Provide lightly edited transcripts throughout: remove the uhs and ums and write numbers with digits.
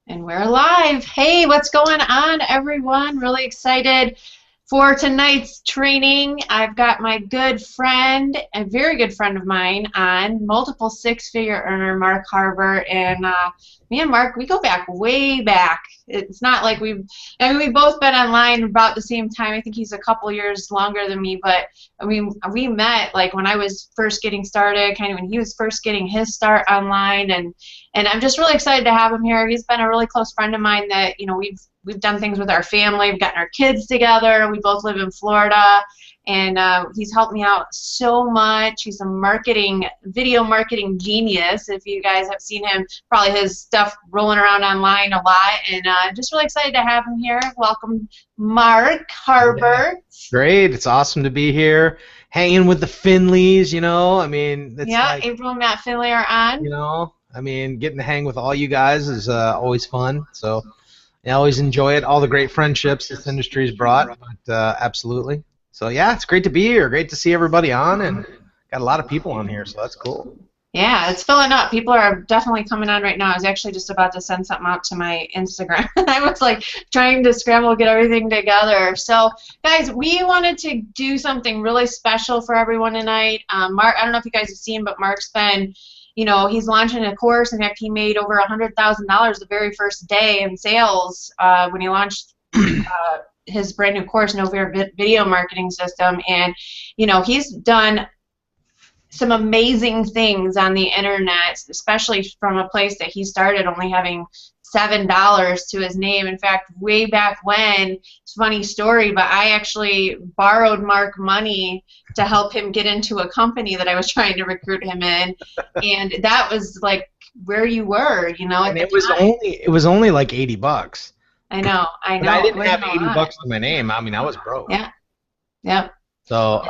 And we're live. Hey, what's going on, everyone? Really excited for tonight's training. I've got my good friend, a very good friend of mine on, multiple six-figure earner, Mark Harber. And me and Mark, we go back way back. It's not like we've both been online about the same time. I think he's a couple years longer than me, but I mean, we met like when I was first getting started, kind of when he was first getting his start online, and I'm just really excited to have him here. He's been a really close friend of mine that, you know, we've done things with our family. We've gotten our kids together. We both live in Florida, and he's helped me out so much. He's a video marketing genius. If you guys have seen him, probably his stuff rolling around online a lot, and just really excited to have him here. Welcome, Mark Harber. Yeah, great. It's awesome to be here, hanging with the Finleys, you know. I mean, it's like, April and Matt Finley are on. You know, I mean, getting to hang with all you guys is always fun. So I always enjoy it. All the great friendships this industry's brought, but absolutely. So yeah, it's great to be here. Great to see everybody on, and got a lot of people on here, so that's cool. Yeah, it's filling up. People are definitely coming on right now. I was actually just about to send something out to my Instagram. I was like trying to scramble, get everything together. So guys, we wanted to do something really special for everyone tonight. Mark, I don't know if you guys have seen, but Mark's been, you know, he's launching a course. In fact, he made over $100,000 the very first day in sales when he launched his brand new course, No Fear Video Marketing System. And, you know, he's done some amazing things on the internet, especially from a place that he started only having $7 to his name. In fact, way back when, it's a funny story, but I actually borrowed Mark money to help him get into a company that I was trying to recruit him in, and that was like where you were, you know. And it was only like $80. I know. But I didn't have $80 to my name. I mean, I was broke. Yeah. So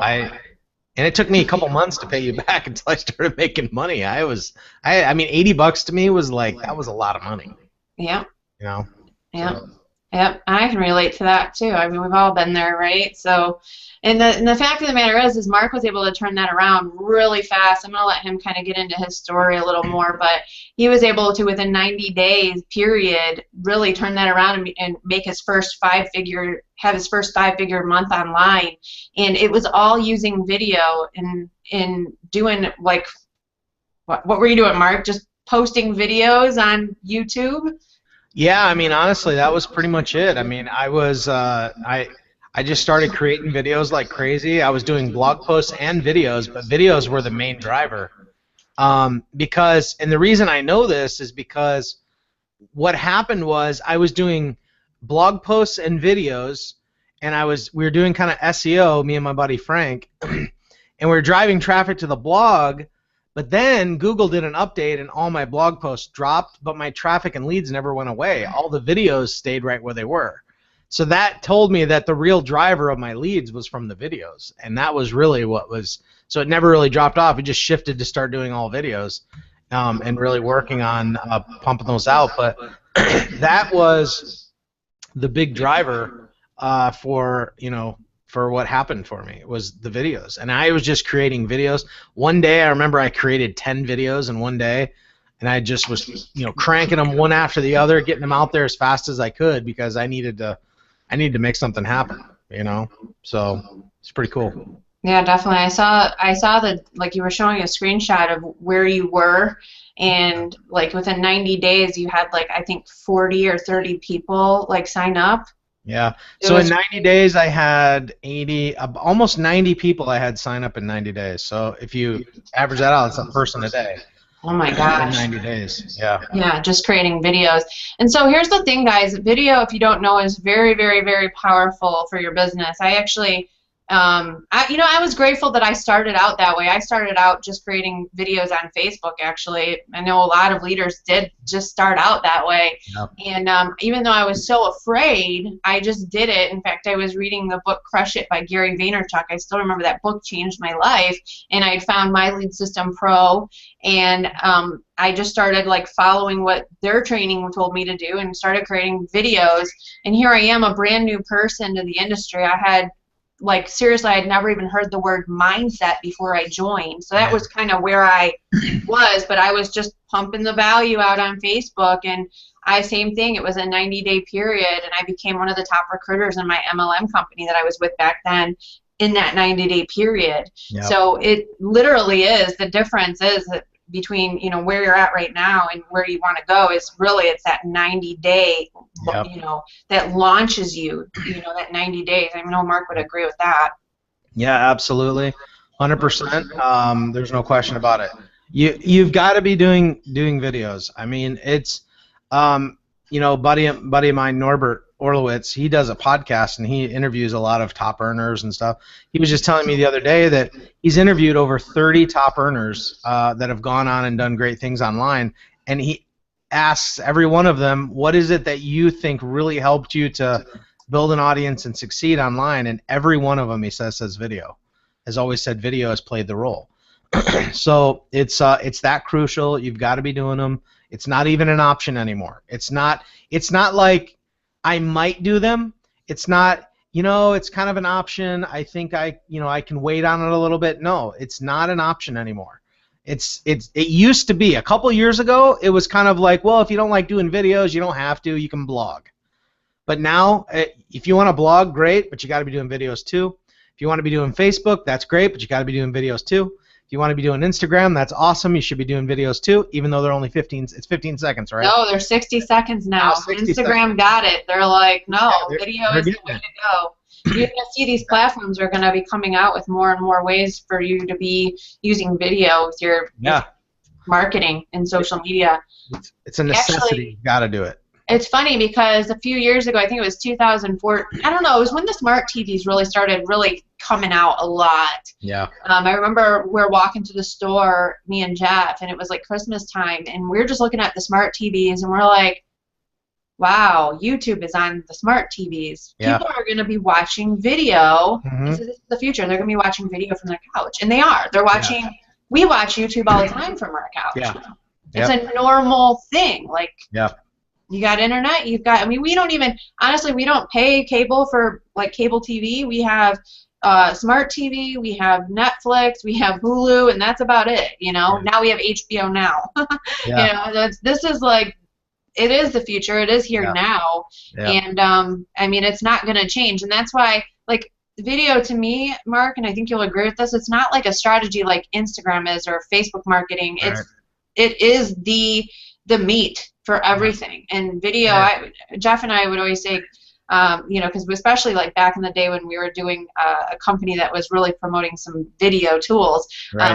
and it took me a couple months to pay you back until I started making money. I mean, $80 to me was like, that was a lot of money. Yeah. You know. Yeah. So. Yep, I can relate to that too. I mean, we've all been there, right? So, and the fact of the matter is Mark was able to turn that around really fast. I'm going to let him kind of get into his story a little more, but he was able to, within 90 days, period, really turn that around and make his first five-figure month online. And it was all using video and doing, like, what were you doing, Mark? Just posting videos on YouTube? Yeah, I mean, honestly, that was pretty much it. I mean, I just started creating videos like crazy. I was doing blog posts and videos, but videos were the main driver. And the reason I know this is because what happened was I was doing blog posts and videos, and we were doing kind of SEO, me and my buddy Frank, and we were driving traffic to the blog. But then Google did an update and all my blog posts dropped, but my traffic and leads never went away. All the videos stayed right where they were. So that told me that the real driver of my leads was from the videos, and that was really what was. So it never really dropped off. It just shifted to start doing all videos and really working on pumping those out. But that was the big driver for what happened for me. It was the videos, and I was just creating videos. One day, I remember I created 10 videos in one day, and I just was, cranking them one after the other, getting them out there as fast as I could because I needed to make something happen, So it's pretty cool. Yeah, definitely. I saw that, like, you were showing a screenshot of where you were, and like within 90 days, you had like I think 40 or 30 people like sign up. Yeah. So in 90 days, I had almost 90 people I had sign up in 90 days. So if you average that out, it's a person a day. Oh my gosh. In 90 days. Yeah. Yeah, just creating videos. And so here's the thing, guys. Video, if you don't know, is very, very, very powerful for your business. I actually, I was grateful that I started out that way. I started out just creating videos on Facebook, actually. I know a lot of leaders did just start out that way. Yep. And even though I was so afraid, I just did it. In fact, I was reading the book Crush It by Gary Vaynerchuk. I still remember that book changed my life. And I found My Lead System Pro, and I just started like following what their training told me to do and started creating videos. And here I am, a brand new person to the industry. I had like seriously, I'd never even heard the word mindset before I joined. So that was kind of where I was, but I was just pumping the value out on Facebook, and same thing. It was a 90-day period, and I became one of the top recruiters in my MLM company that I was with back then in that 90-day period. Yep. So it literally is, the difference is that between, you know, where you're at right now and where you want to go is really, it's that 90-day, Yep. you know, that launches you, you know, that 90 days. I know Mark would agree with that. Yeah, absolutely, 100%. There's no question about it. You've got to be doing videos. I mean, it's you know, buddy of mine, Norbert Orlowitz, he does a podcast and he interviews a lot of top earners and stuff. He was just telling me the other day that he's interviewed over 30 top earners that have gone on and done great things online, and he asks every one of them, what is it that you think really helped you to build an audience and succeed online? And every one of them, he says video. Has always said video has played the role. So it's that crucial. You've got to be doing them. It's not even an option anymore. It's not like I might do them. It's not, you know, it's kind of an option. I think I can wait on it a little bit. No, it's not an option anymore. It used to be. A couple years ago, it was kind of like, well, if you don't like doing videos, you don't have to. You can blog. But now, if you want to blog, great, but you got to be doing videos too. If you want to be doing Facebook, that's great, but you got to be doing videos too. If you want to be doing Instagram, that's awesome. You should be doing videos too, even though they're only 15 seconds, right? No, they're 60 seconds now. 60 Instagram seconds. Got it. They're like, no, Yeah, video is the way to go. You're going to see these platforms are going to be coming out with more and more ways for you to be using video with your marketing and social media. It's a necessity. Actually, You've got to do it. It's funny because a few years ago, I think it was 2004, I don't know, it was when the smart TVs really started coming out a lot. Yeah. I remember we were walking to the store, me and Jeff, and it was like Christmas time, and we were just looking at the smart TVs, and we're like, wow, YouTube is on the smart TVs. Yeah. People are going to be watching video. Mm-hmm. This is the future. They're going to be watching video from their couch, and they are. They're watching. Yeah. We watch YouTube all the time from our couch. Yeah. It's a normal thing. Like. Yeah. You got internet, you've got, I mean, we don't even, honestly, we don't pay cable for, like, cable TV. We have smart TV, we have Netflix, we have Hulu, and that's about it, you know. Yeah. Now we have HBO Now. Yeah. You know, this is, like, it is the future. It is here now. Yeah. And, I mean, it's not going to change. And that's why, like, video to me, Mark, and I think you'll agree with this, it's not like a strategy like Instagram is or Facebook marketing. Right. It is the meat for everything. And video, Jeff and I would always say, you know, because especially like back in the day when we were doing a company that was really promoting some video tools,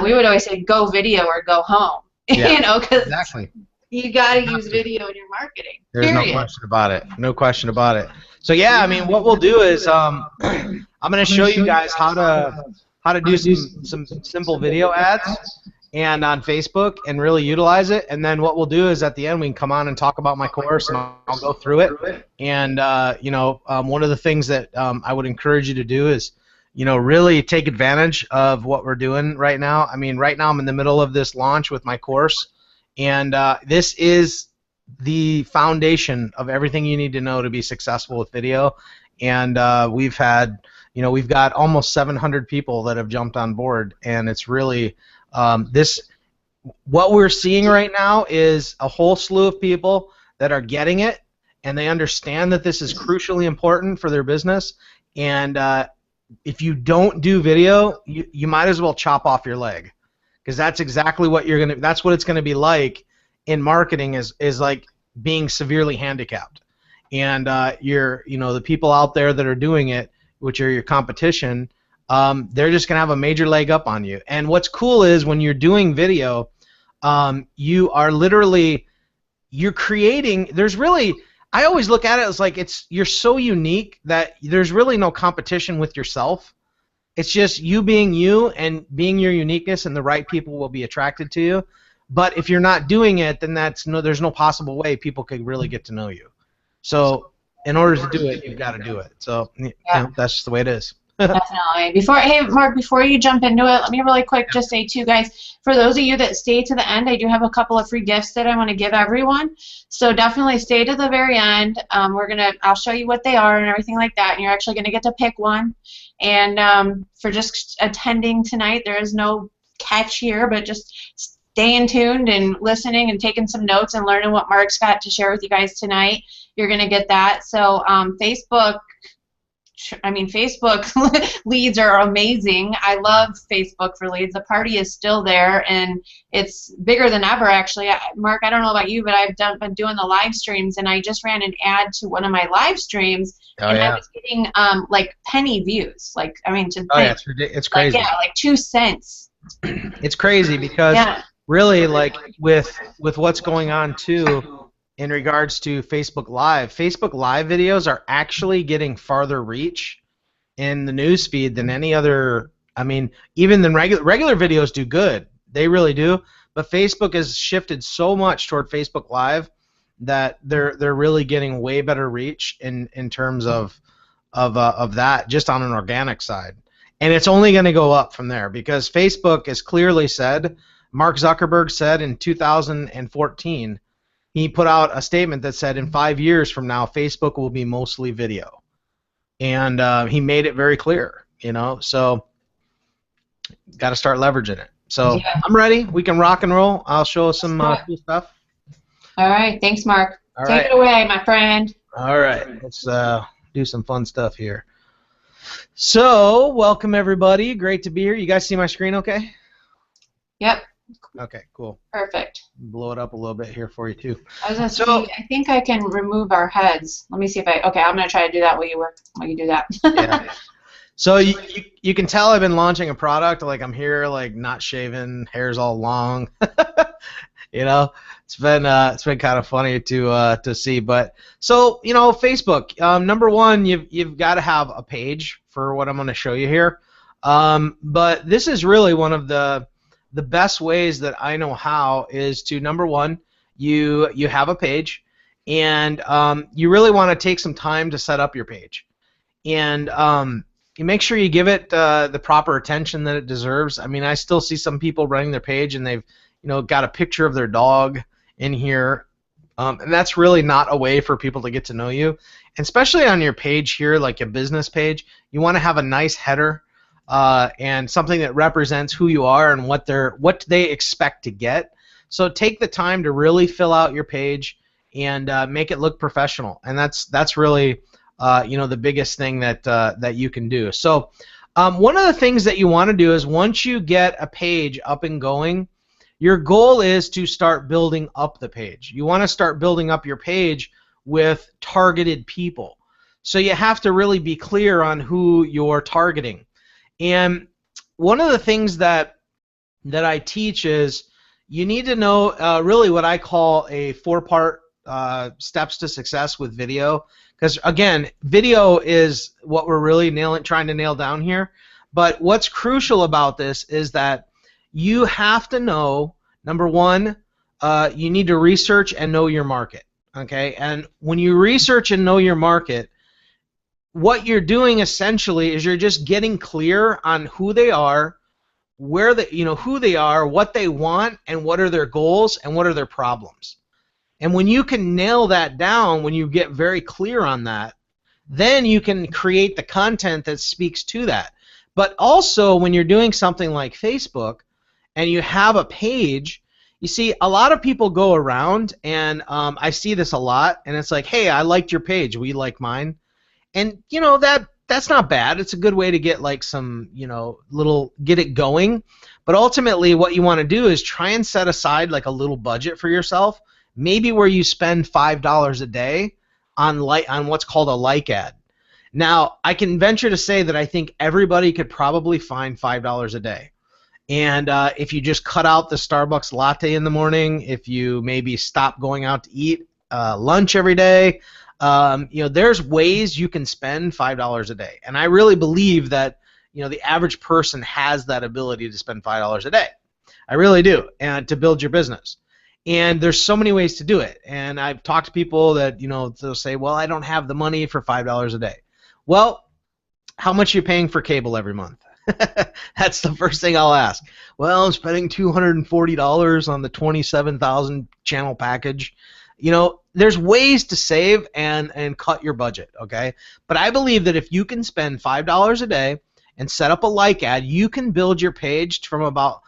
we would always say go video or go home. Yeah, you know, because exactly. You got to use video in your marketing. There's no question about it. No question about it. So yeah, I mean, what we'll do is I'm going to show you guys how to do some simple video ads and on Facebook and really utilize it. And then what we'll do is at the end we can come on and talk about my course, and I'll go through it. And you know, one of the things that I would encourage you to do is, you know, really take advantage of what we're doing right now. I mean, right now I'm in the middle of this launch with my course, and this is the foundation of everything you need to know to be successful with video. And we've got almost 700 people that have jumped on board, and it's really what we're seeing right now is a whole slew of people that are getting it, and they understand that this is crucially important for their business. And if you don't do video, you might as well chop off your leg, because that's exactly what that's what it's gonna be like in marketing, is like being severely handicapped. And the people out there that are doing it, which are your competition, they're just going to have a major leg up on you. And what's cool is when you're doing video, you are literally, you're creating, I always look at it as like you're so unique that there's really no competition with yourself. It's just you being you and being your uniqueness, and the right people will be attracted to you. But if you're not doing it, then there's no possible way people could really get to know you. So in order to do it, you've got to do it. So that's just the way it is. Definitely. Hey Mark, before you jump into it, let me really quick just say too, guys, for those of you that stay to the end, I do have a couple of free gifts that I want to give everyone. So definitely stay to the very end. I'll show you what they are and everything like that, and you're actually gonna get to pick one. And for just attending tonight, there is no catch here, but just staying tuned and listening and taking some notes and learning what Mark's got to share with you guys tonight. You're gonna get that. So Facebook leads are amazing. I love Facebook for leads. The party is still there, and it's bigger than ever, actually. Mark, I don't know about you, but been doing the live streams, and I just ran an ad to one of my live streams, and I was getting like penny views. Like, I mean, just yeah, it's crazy. Like, yeah, like 2 cents. It's crazy because really, like with what's going on too. In regards to Facebook Live videos are actually getting farther reach in the news feed than any other. I mean, even than regular videos do good. They really do. But Facebook has shifted so much toward Facebook Live that they're really getting way better reach in terms of that just on an organic side. And it's only going to go up from there because Facebook has clearly said, Mark Zuckerberg said in 2014. He put out a statement that said in 5 years from now, Facebook will be mostly video. And he made it very clear, so got to start leveraging it. So I'm ready. We can rock and roll. I'll show us some cool stuff. All right. Thanks, Mark. Take it away, my friend. All right. Let's do some fun stuff here. So welcome, everybody. Great to be here. You guys see my screen okay? Yep. Okay, cool. Perfect. Blow it up a little bit here for you too. I think I can remove our heads. Let me see if okay, I'm going to try to do that while you do that. Yeah. So you can tell I've been launching a product. Like I'm here, like not shaven, hair's all long. It's been kind of funny to see. But so Facebook. Number one, you've got to have a page for what I'm going to show you here. But this is really one of the best ways that I know how is to, number one, you have a page, and you really want to take some time to set up your page. And you make sure you give it the proper attention that it deserves. I mean, I still see some people running their page, and they've got a picture of their dog in here, and that's really not a way for people to get to know you. And especially on your page here, like a business page, you want to have a nice header. And something that represents who you are and what they expect to get. So take the time to really fill out your page and make it look professional. And that's really the biggest thing that you can do. So one of the things that you want to do is once you get a page up and going, your goal is to start building up the page. You want to start building up your page with targeted people. So you have to really be clear on who you're targeting. And one of the things that I teach is you need to know really what I call a 4-part steps to success with video. Because again, video is what we're really trying to nail down here. But what's crucial about this is that you have to know, number one, you need to research and know your market. Okay, and when you research and know your market, what you're doing essentially is you're just getting clear on who they are, who they are, what they want, and what are their goals and what are their problems. And when you can nail that down, when you get very clear on that, then you can create the content that speaks to that. But also when you're doing something like Facebook and you have a page, you see a lot of people go around, and I see this a lot, and it's like, hey, I liked your page, will you like mine? And that's not bad. It's a good way to get like some, get it going. But ultimately what you want to do is try and set aside like a little budget for yourself, maybe where you spend $5 a day on what's called a like ad. Now, I can venture to say that I think everybody could probably find $5 a day. And if you just cut out the Starbucks latte in the morning, if you maybe stop going out to eat lunch every day, there's ways you can spend $5 a day, and I really believe that the average person has that ability to spend $5 a day. I really do, and to build your business. And there's so many ways to do it. And I've talked to people that they'll say, well, I don't have the money for $5 a day. Well, how much are you paying for cable every month? That's the first thing I'll ask. Well, I'm spending $240 on the 27,000 channel package. You know, there's ways to save and cut your budget, okay? But I believe that if you can spend $5 a day and set up a like ad, you can build your page from about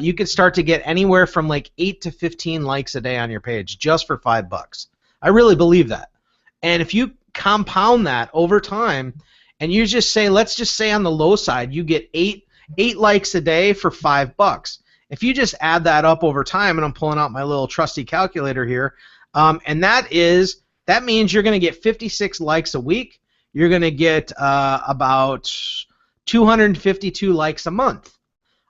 you can start to get anywhere from like 8 to 15 likes a day on your page just for $5. I really believe that. And if you compound that over time, and you just say, let's just say on the low side, you get eight likes a day for $5. If you just add that up over time, and I'm pulling out my little trusty calculator here, and that means you're going to get 56 likes a week. You're going to get about 252 likes a month.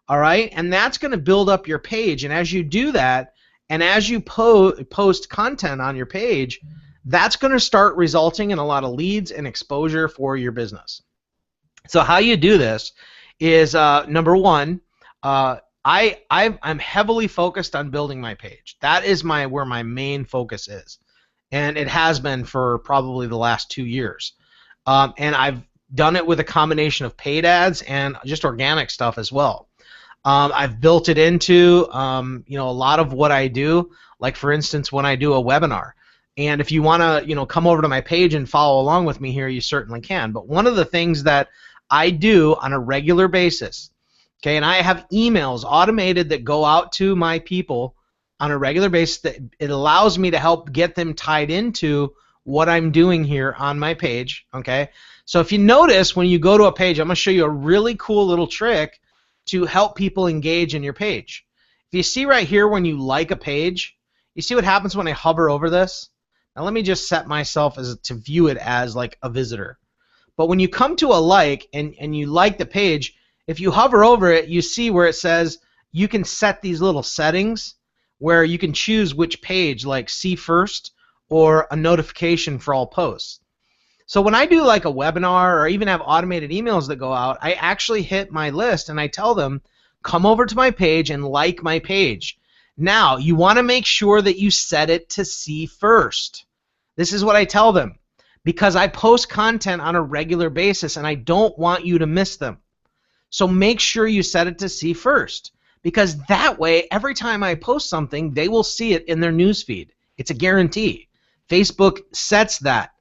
All right, and that's going to build up your page. And as you do that, and as you post content on your page, that's going to start resulting in a lot of leads and exposure for your business. So how you do this is number one, I'm heavily focused on building my page. That is where my main focus is, and it has been for probably the last 2 years. And I've done it with a combination of paid ads and just organic stuff as well. I've built it into a lot of what I do. Like for instance, when I do a webinar. And if you want to, come over to my page and follow along with me here, you certainly can. But one of the things that I do on a regular basis, okay, and I have emails automated that go out to my people on a regular basis that it allows me to help get them tied into what I'm doing here on my page, okay? So if you notice when you go to a page, I'm going to show you a really cool little trick to help people engage in your page. If you see right here when you like a page, you see what happens when I hover over this? Now let me just set myself to view it as like a visitor. But when you come to a like and you like the page, if you hover over it, you see where it says you can set these little settings where you can choose which page, like see first or a notification for all posts. So when I do like a webinar or even have automated emails that go out, I actually hit my list and I tell them, come over to my page and like my page. Now, you want to make sure that you set it to see first. This is what I tell them because I post content on a regular basis and I don't want you to miss them. So make sure you set it to see first because that way, every time I post something, they will see it in their newsfeed. It's a guarantee. Facebook sets that.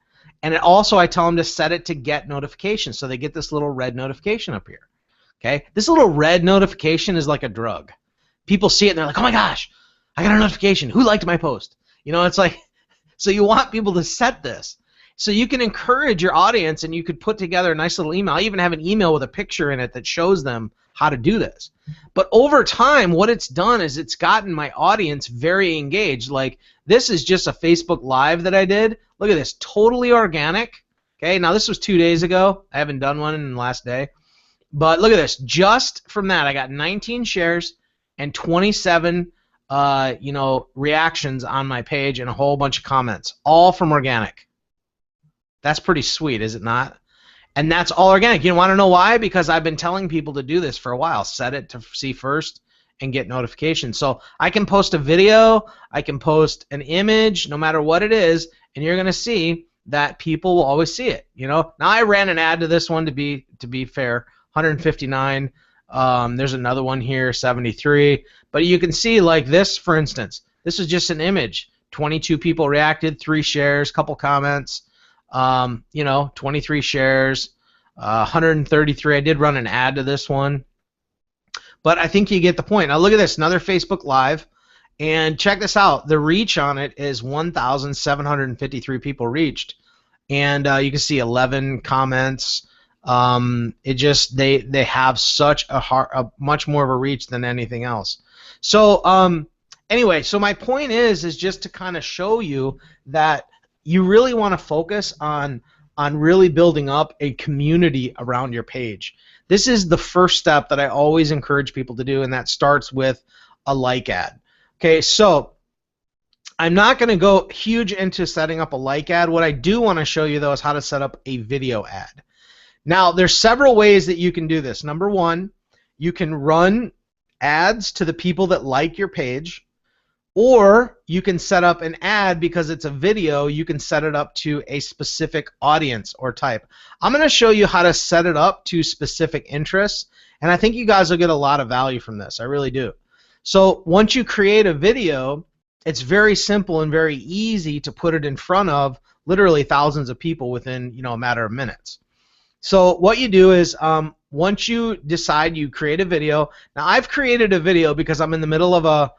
And also I tell them to set it to get notifications so they get this little red notification up here. Okay? This little red notification is like a drug. People see it and they're like, oh my gosh, I got a notification. Who liked my post? It's like, so you want people to set this. So you can encourage your audience and you could put together a nice little email. I even have an email with a picture in it that shows them how to do this. But over time, what it's done is it's gotten my audience very engaged. Like this is just a Facebook Live that I did. Look at this, totally organic. Okay, now this was 2 days ago. I haven't done one in the last day. But look at this, just from that, I got 19 shares and 27 reactions on my page and a whole bunch of comments, all from organic. That's pretty sweet, is it not? And that's all organic. You want to know why? Because I've been telling people to do this for a while. Set it to see first and get notifications. So I can post a video, I can post an image, no matter what it is, and you're going to see that people will always see it. Now I ran an ad to this one to be fair, 159. There's another one here, 73. But you can see like this, for instance. This is just an image. 22 people reacted, 3 shares, couple comments. 23 shares, 133. I did run an ad to this one. But I think you get the point. Now look at this, another Facebook Live. And check this out. The reach on it is 1,753 people reached. And you can see 11 comments. They have such a much more of a reach than anything else. So anyway, so my point is just to kind of show you that you really want to focus on really building up a community around your page. This is the first step that I always encourage people to do, and that starts with a like ad. Okay, so I'm not going to go huge into setting up a like ad. What I do want to show you, though, is how to set up a video ad. Now, there's several ways that you can do this. Number one, you can run ads to the people that like your page. Or you can set up an ad because it's a video. You can set it up to a specific audience or type. I'm going to show you how to set it up to specific interests, and I think you guys will get a lot of value from this. I really do. So once you create a video, it's very simple and very easy to put it in front of literally thousands of people within, a matter of minutes. So what you do is once you decide you create a video. Now I've created a video because I'm in the middle of a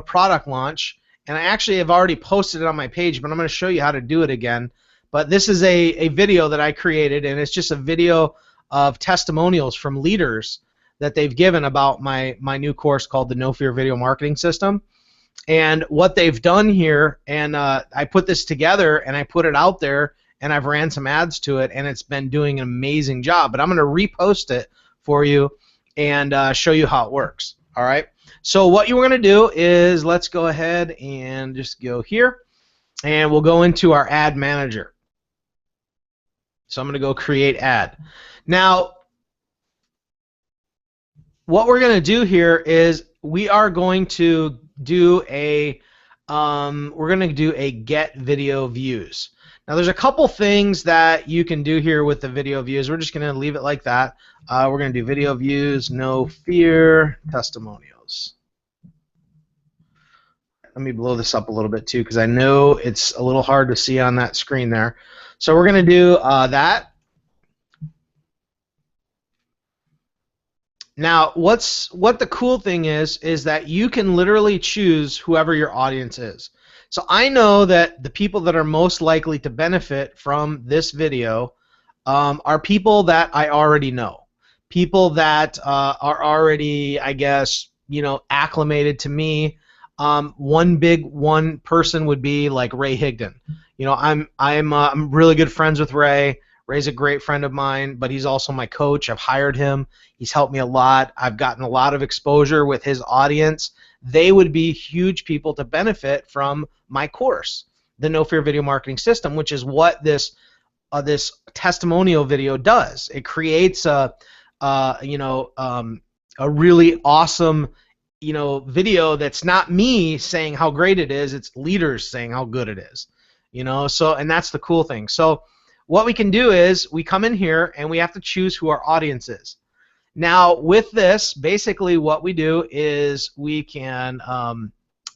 product launch, and I actually have already posted it on my page, but I'm going to show you how to do it again. But this is a video that I created, and it's just a video of testimonials from leaders that they've given about my new course called the No Fear Video Marketing System. And what they've done here, and I put this together and I put it out there, and I've ran some ads to it, and it's been doing an amazing job. But I'm going to repost it for you and show you how it works. All right. So what you're going to do is, let's go ahead and just go here, and we'll go into our ad manager. So I'm going to go create ad. Now, what we're going to do here is we are going to do a get video views. Now there's a couple things that you can do here with the video views. We're just going to leave it like that. We're going to do video views, no fear, testimonials. Let me blow this up a little bit too, because I know it's a little hard to see on that screen there. So we're going to do that. Now, what the cool thing is that you can literally choose whoever your audience is. So I know that the people that are most likely to benefit from this video are people that I already know, people that are already, I guess, acclimated to me. One person would be like Ray Higdon. I'm really good friends with Ray. Ray's a great friend of mine, but he's also my coach. I've hired him. He's helped me a lot. I've gotten a lot of exposure with his audience. They would be huge people to benefit from my course, the No Fear Video Marketing System, which is what this testimonial video does. It creates a really awesome video that's not me saying how great it is. It's leaders saying how good it is. And that's the cool thing. So what we can do is we come in here and we have to choose who our audience is. Now with this, basically what we do is we can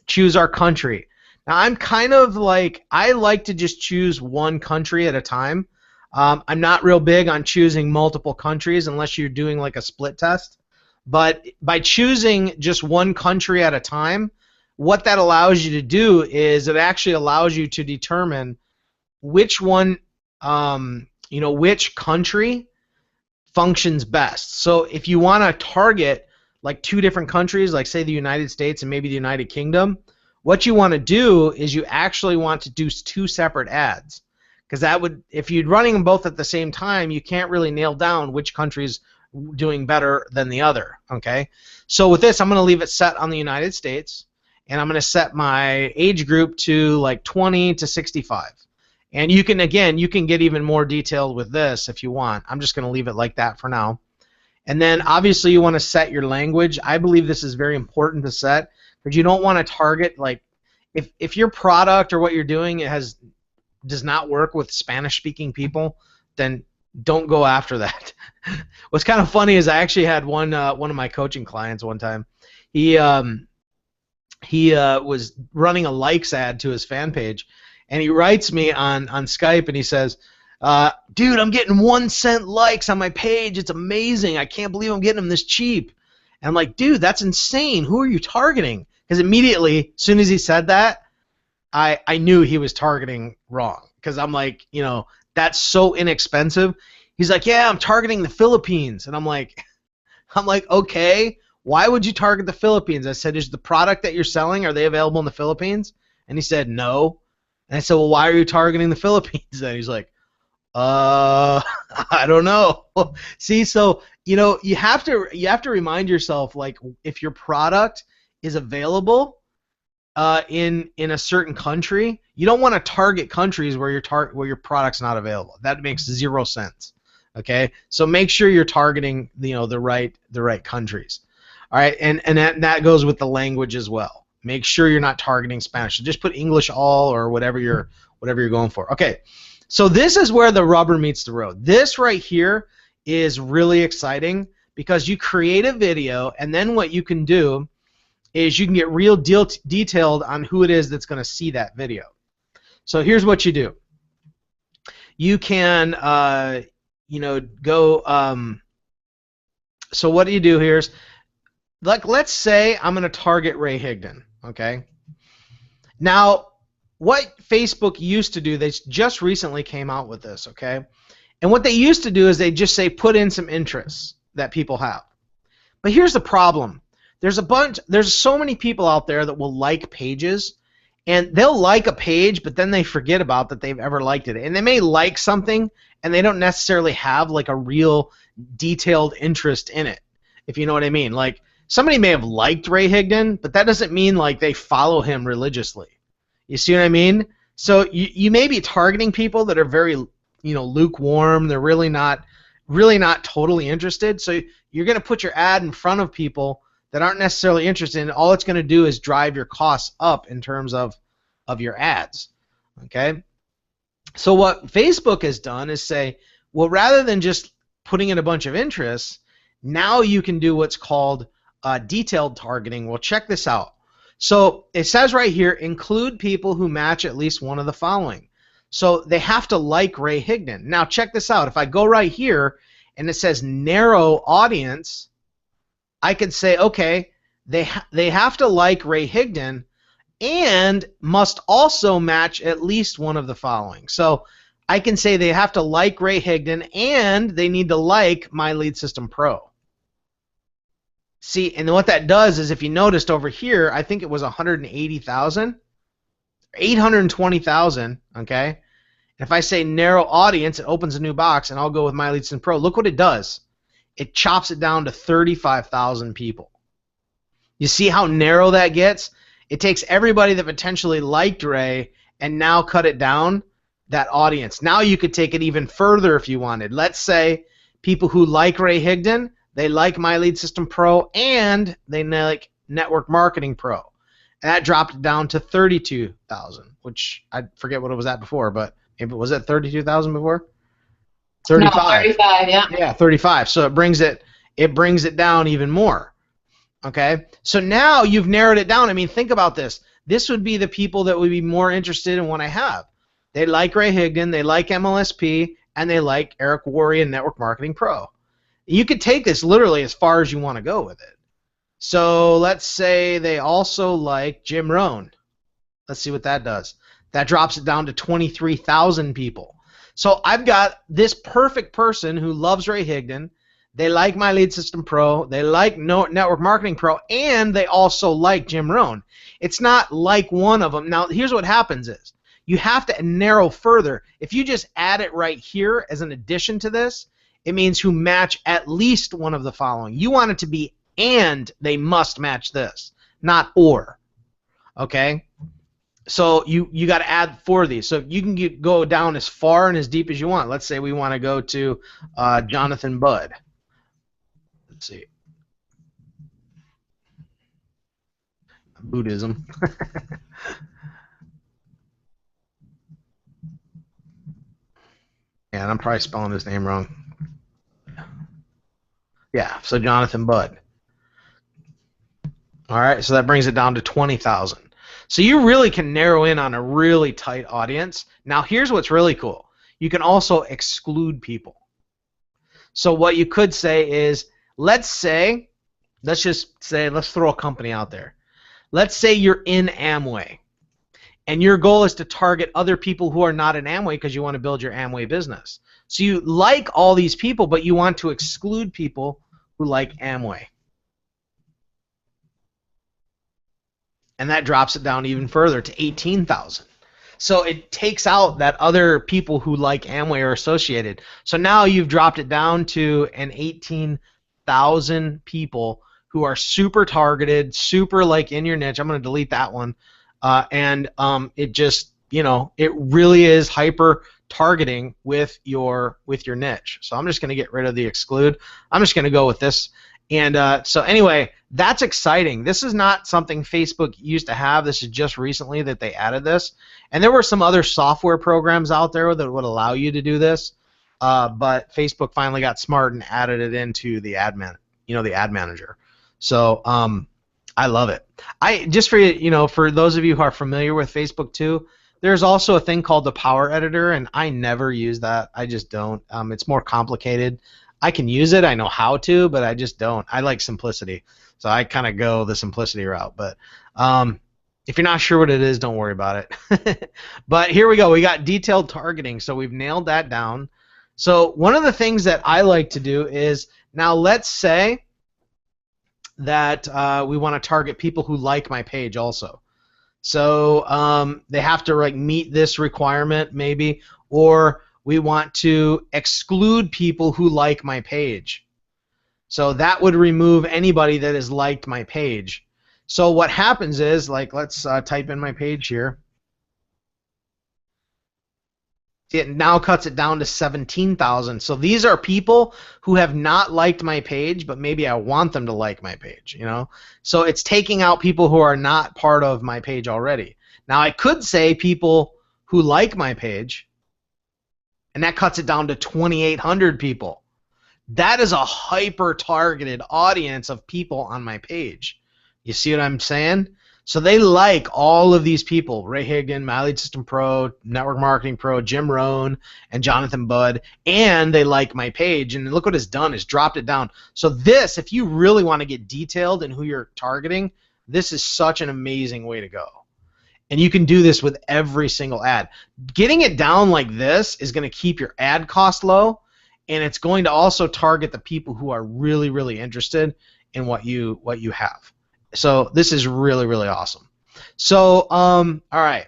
choose our country. Now I'm kind of like, I like to just choose one country at a time. I'm not real big on choosing multiple countries unless you're doing like a split test. But by choosing just one country at a time, what that allows you to do is it actually allows you to determine which one which country functions best. So if you want to target like two different countries, like say the United States and maybe the United Kingdom, what you want to do is you actually want to do two separate ads, because that would, if you're running them both at the same time, you can't really nail down which country's doing better than the other. Okay, so with this, I'm going to leave it set on the United States, and I'm going to set my age group to like 20 to 65. And you can get even more detailed with this if you want. I'm just going to leave it like that for now. And then obviously you want to set your language. I believe this is very important to set, because you don't want to target, like, if your product or what you're doing does not work with Spanish-speaking people, then don't go after that. What's kind of funny is I actually had one of my coaching clients one time. He was running a likes ad to his fan page, and he writes me on Skype and he says, dude, I'm getting 1 cent likes on my page. It's amazing. I can't believe I'm getting them this cheap. And I'm like, dude, that's insane. Who are you targeting? Because immediately, as soon as he said that, I knew he was targeting wrong. Because I'm like, that's so inexpensive. He's like, yeah, I'm targeting the Philippines. And I'm like, okay, why would you target the Philippines? I said, is the product that you're selling, are they available in the Philippines? And he said, no. And I said, well, why are you targeting the Philippines? And he's like, I don't know. See, so you have to remind yourself, like, if your product is available in a certain country, you don't want to target countries where your product's not available. That makes zero sense. Okay, so make sure you're targeting the right countries. All right, and that goes with the language as well. Make sure you're not targeting Spanish. So just put English all or whatever you're going for. Okay, so this is where the rubber meets the road. This right here is really exciting because you create a video, and then what you can do is you can get real detailed on who it is that's going to see that video. So here's what you do. You can, go. So what do you do here is, like, let's say I'm going to target Ray Higdon. Okay. Now, what Facebook used to do, they just recently came out with this. Okay. And what they used to do is they just say put in some interests that people have. But here's the problem. There's so many people out there that will like pages, and they'll like a page, but then they forget about that they've ever liked it. And they may like something, and they don't necessarily have like a real detailed interest in it, if you know what I mean. Like, somebody may have liked Ray Higdon, but that doesn't mean like they follow him religiously. You see what I mean? So you may be targeting people that are very, lukewarm. They're really not totally interested. So you're going to put your ad in front of people that aren't necessarily interested, and all it's going to do is drive your costs up in terms of your ads. Okay? So what Facebook has done is say, well, rather than just putting in a bunch of interests, now you can do what's called detailed targeting. Well, check this out. So it says right here, include people who match at least one of the following. So they have to like Ray Higdon. Now check this out. If I go right here and it says narrow audience, I could say, okay, they have to like Ray Higdon and must also match at least one of the following. So I can say they have to like Ray Higdon and they need to like My Lead System Pro. See, and what that does is, if you noticed over here, I think it was 180,000, 820,000, okay? And if I say narrow audience, it opens a new box, and I'll go with My Lead System Pro. Look what it does. It chops it down to 35,000 people. You see how narrow that gets? It takes everybody that potentially liked Ray and now cut it down, that audience. Now you could take it even further if you wanted. Let's say people who like Ray Higdon, they like My Lead System Pro, and they like Network Marketing Pro. And that dropped it down to 32,000, which I forget what it was at before, but maybe was it 32,000 before? 35. No, 35, yeah. Yeah, 35. So it brings it down even more. Okay? So now you've narrowed it down. I mean, think about this. This would be the people that would be more interested in what I have. They like Ray Higdon, they like MLSP, and they like Eric Worre and Network Marketing Pro. You could take this literally as far as you want to go with it. So let's say they also like Jim Rohn. Let's see what that does. That drops it down to 23,000 people. So I've got this perfect person who loves Ray Higdon. They like My Lead System Pro. They like Network Marketing Pro, and they also like Jim Rohn. It's not like one of them. Now, here's what happens is you have to narrow further. If you just add it right here as an addition to this, it means who match at least one of the following. You want it to be and they must match this, not or. Okay? So you got to add 4 of these. So you can go down as far and as deep as you want. Let's say we want to go to Jonathan Budd. Let's see. Buddhism. Yeah, and I'm probably spelling his name wrong. Yeah, so Jonathan Budd. All right, so that brings it down to 20,000. So you really can narrow in on a really tight audience. Now, here's what's really cool. You can also exclude people. So what you could say is, let's throw a company out there. Let's say you're in Amway, and your goal is to target other people who are not in Amway because you want to build your Amway business. So you like all these people, but you want to exclude people who like Amway. And that drops it down even further to 18,000. So it takes out that other people who like Amway are associated. So now you've dropped it down to an 18,000 people who are super targeted, super like in your niche. I'm going to delete that one. It just, it really is hyper targeting with your niche. So I'm just going to get rid of the exclude. I'm just going to go with this. And so anyway, that's exciting. This is not something Facebook used to have. This is just recently that they added this. And there were some other software programs out there that would allow you to do this, but Facebook finally got smart and added it into the the ad manager. So I love it. Just for for those of you who are familiar with Facebook too, there's also a thing called the Power Editor, and I never use that. I just don't. It's more complicated. I can use it. I know how to, but I just don't. I like simplicity, so I kind of go the simplicity route. But if you're not sure what it is, don't worry about it. But here we go. We got detailed targeting, so we've nailed that down. So one of the things that I like to do is, now let's say that we want to target people who like my page also. So they have to meet this requirement maybe, or we want to exclude people who like my page. So that would remove anybody that has liked my page. So what happens is, let's type in my page here. It now cuts it down to 17,000. So these are people who have not liked my page, but maybe I want them to like my page, So it's taking out people who are not part of my page already. Now I could say people who like my page, and that cuts it down to 2,800 people. That is a hyper-targeted audience of people on my page. You see what I'm saying? So they like all of these people: Ray Higgin, My Lead System Pro, Network Marketing Pro, Jim Rohn, and Jonathan Budd, and they like my page. And look what it's done, it's dropped it down. So this, if you really want to get detailed in who you're targeting, this is such an amazing way to go. And you can do this with every single ad. Getting it down like this is going to keep your ad cost low, and it's going to also target the people who are really, really interested in what you have. So this is really, really awesome. So all right.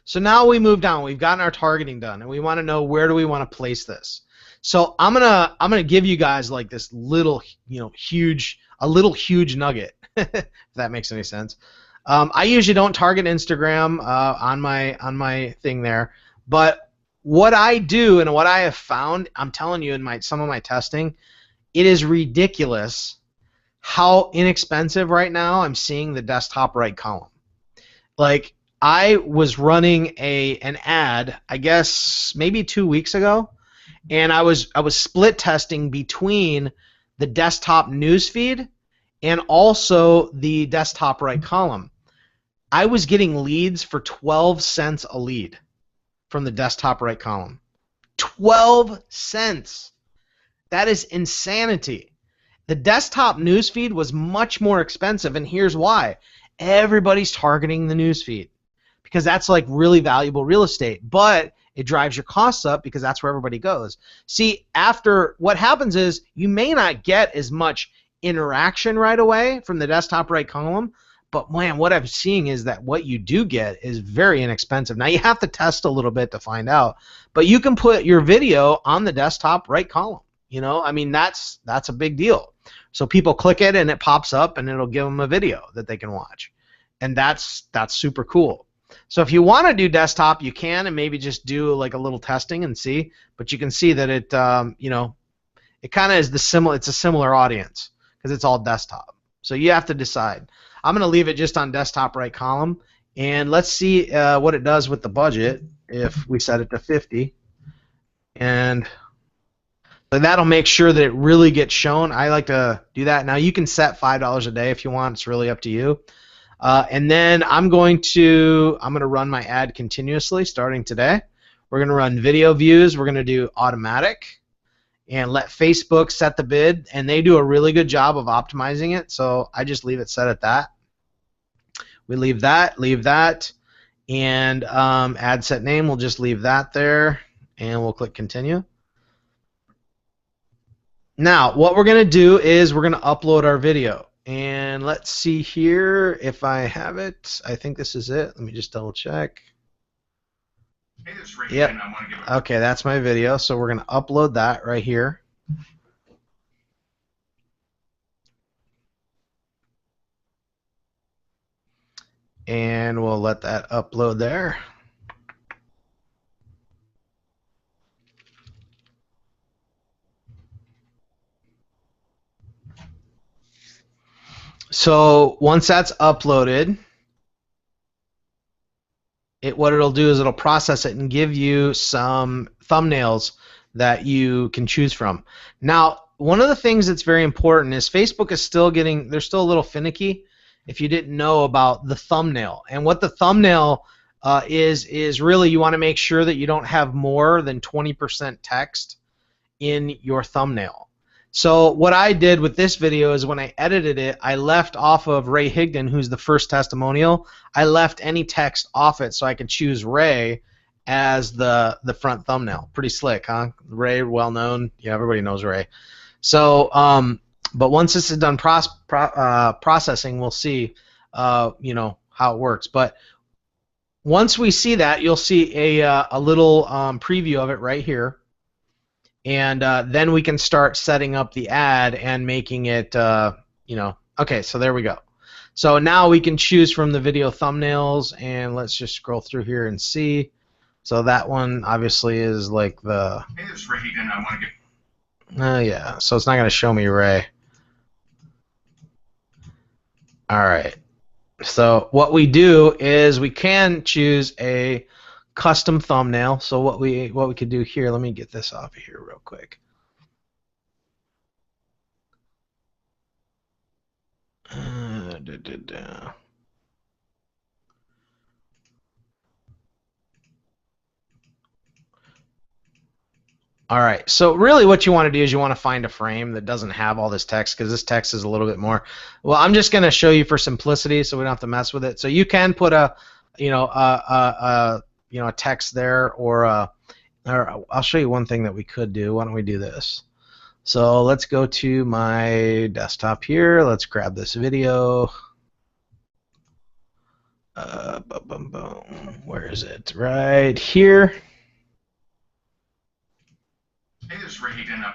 So now we move down. We've gotten our targeting done, and we want to know, where do we want to place this. So I'm gonna give you guys this little huge nugget, if that makes any sense. I usually don't target Instagram on my thing there, but what I do and what I have found, I'm telling you, in some of my testing, it is ridiculous how inexpensive right now I'm seeing the desktop right column. I was running an ad, I guess maybe 2 weeks ago, and I was split testing between the desktop newsfeed and also the desktop right column. I was getting leads for 12 cents a lead from the desktop right column. 12 cents. That is insanity. The desktop newsfeed was much more expensive, and here's why. Everybody's targeting the newsfeed because that's really valuable real estate, but it drives your costs up because that's where everybody goes. See, after what happens is you may not get as much interaction right away from the desktop right column, but man, what I'm seeing is that what you do get is very inexpensive. Now you have to test a little bit to find out, but you can put your video on the desktop right column. I mean, that's a big deal. So people click it and it pops up and it'll give them a video that they can watch, and that's super cool. So if you want to do desktop, you can, and maybe just do a little testing and see. But you can see that it it kind of is it's a similar audience because it's all desktop. So you have to decide. I'm going to leave it just on desktop right column, and let's see what it does with the budget if we set it to 50. And so that'll make sure that it really gets shown. I like to do that. Now you can set $5 a day if you want. It's really up to you. And then I'm going to run my ad continuously starting today. We're going to run video views. We're going to do automatic and let Facebook set the bid, and they do a really good job of optimizing it, so I just leave it set at that. We leave that, and ad set name, we'll just leave that there, and we'll click continue. Now, what we're going to do is we're going to upload our video, and let's see here if I have it. I think this is it. Let me just double check. Yep. Okay, that's my video. So we're going to upload that right here. And we'll let that upload there. So once that's uploaded, what it'll do is it'll process it and give you some thumbnails that you can choose from. Now, one of the things that's very important is Facebook is still they're still a little finicky if you didn't know about the thumbnail. And what the thumbnail is really, you want to make sure that you don't have more than 20% text in your thumbnail. So what I did with this video is when I edited it, I left off of Ray Higdon, who's the first testimonial. I left any text off it so I could choose Ray as the front thumbnail. Pretty slick, huh? Ray, well known. Yeah, everybody knows Ray. So, but once this is done processing, we'll see, you know, how it works. But once we see that, you'll see a little preview of it right here. And then we can start setting up the ad and making it, you know, okay, so there we go. So now we can choose from the video thumbnails, and let's just scroll through here and see. So that one obviously is like the... Hey, this is Ray Higdon. I want to get... yeah, so it's not going to show me Ray. All right. So what we do is we can choose a custom thumbnail. So what we could do here, let me get this off of here real quick. All right, so really what you want to do is you want to find a frame that doesn't have all this text, because this text is a little bit more. Well, I'm just going to show you for simplicity so we don't have to mess with it. So you can put a, you know, a text there, or I'll show you one thing that we could do. Why don't we do this? So let's go to my desktop here. Let's grab this video. Boom, boom, boom. Where is it? Right here. Hey, this is Ray Higdon.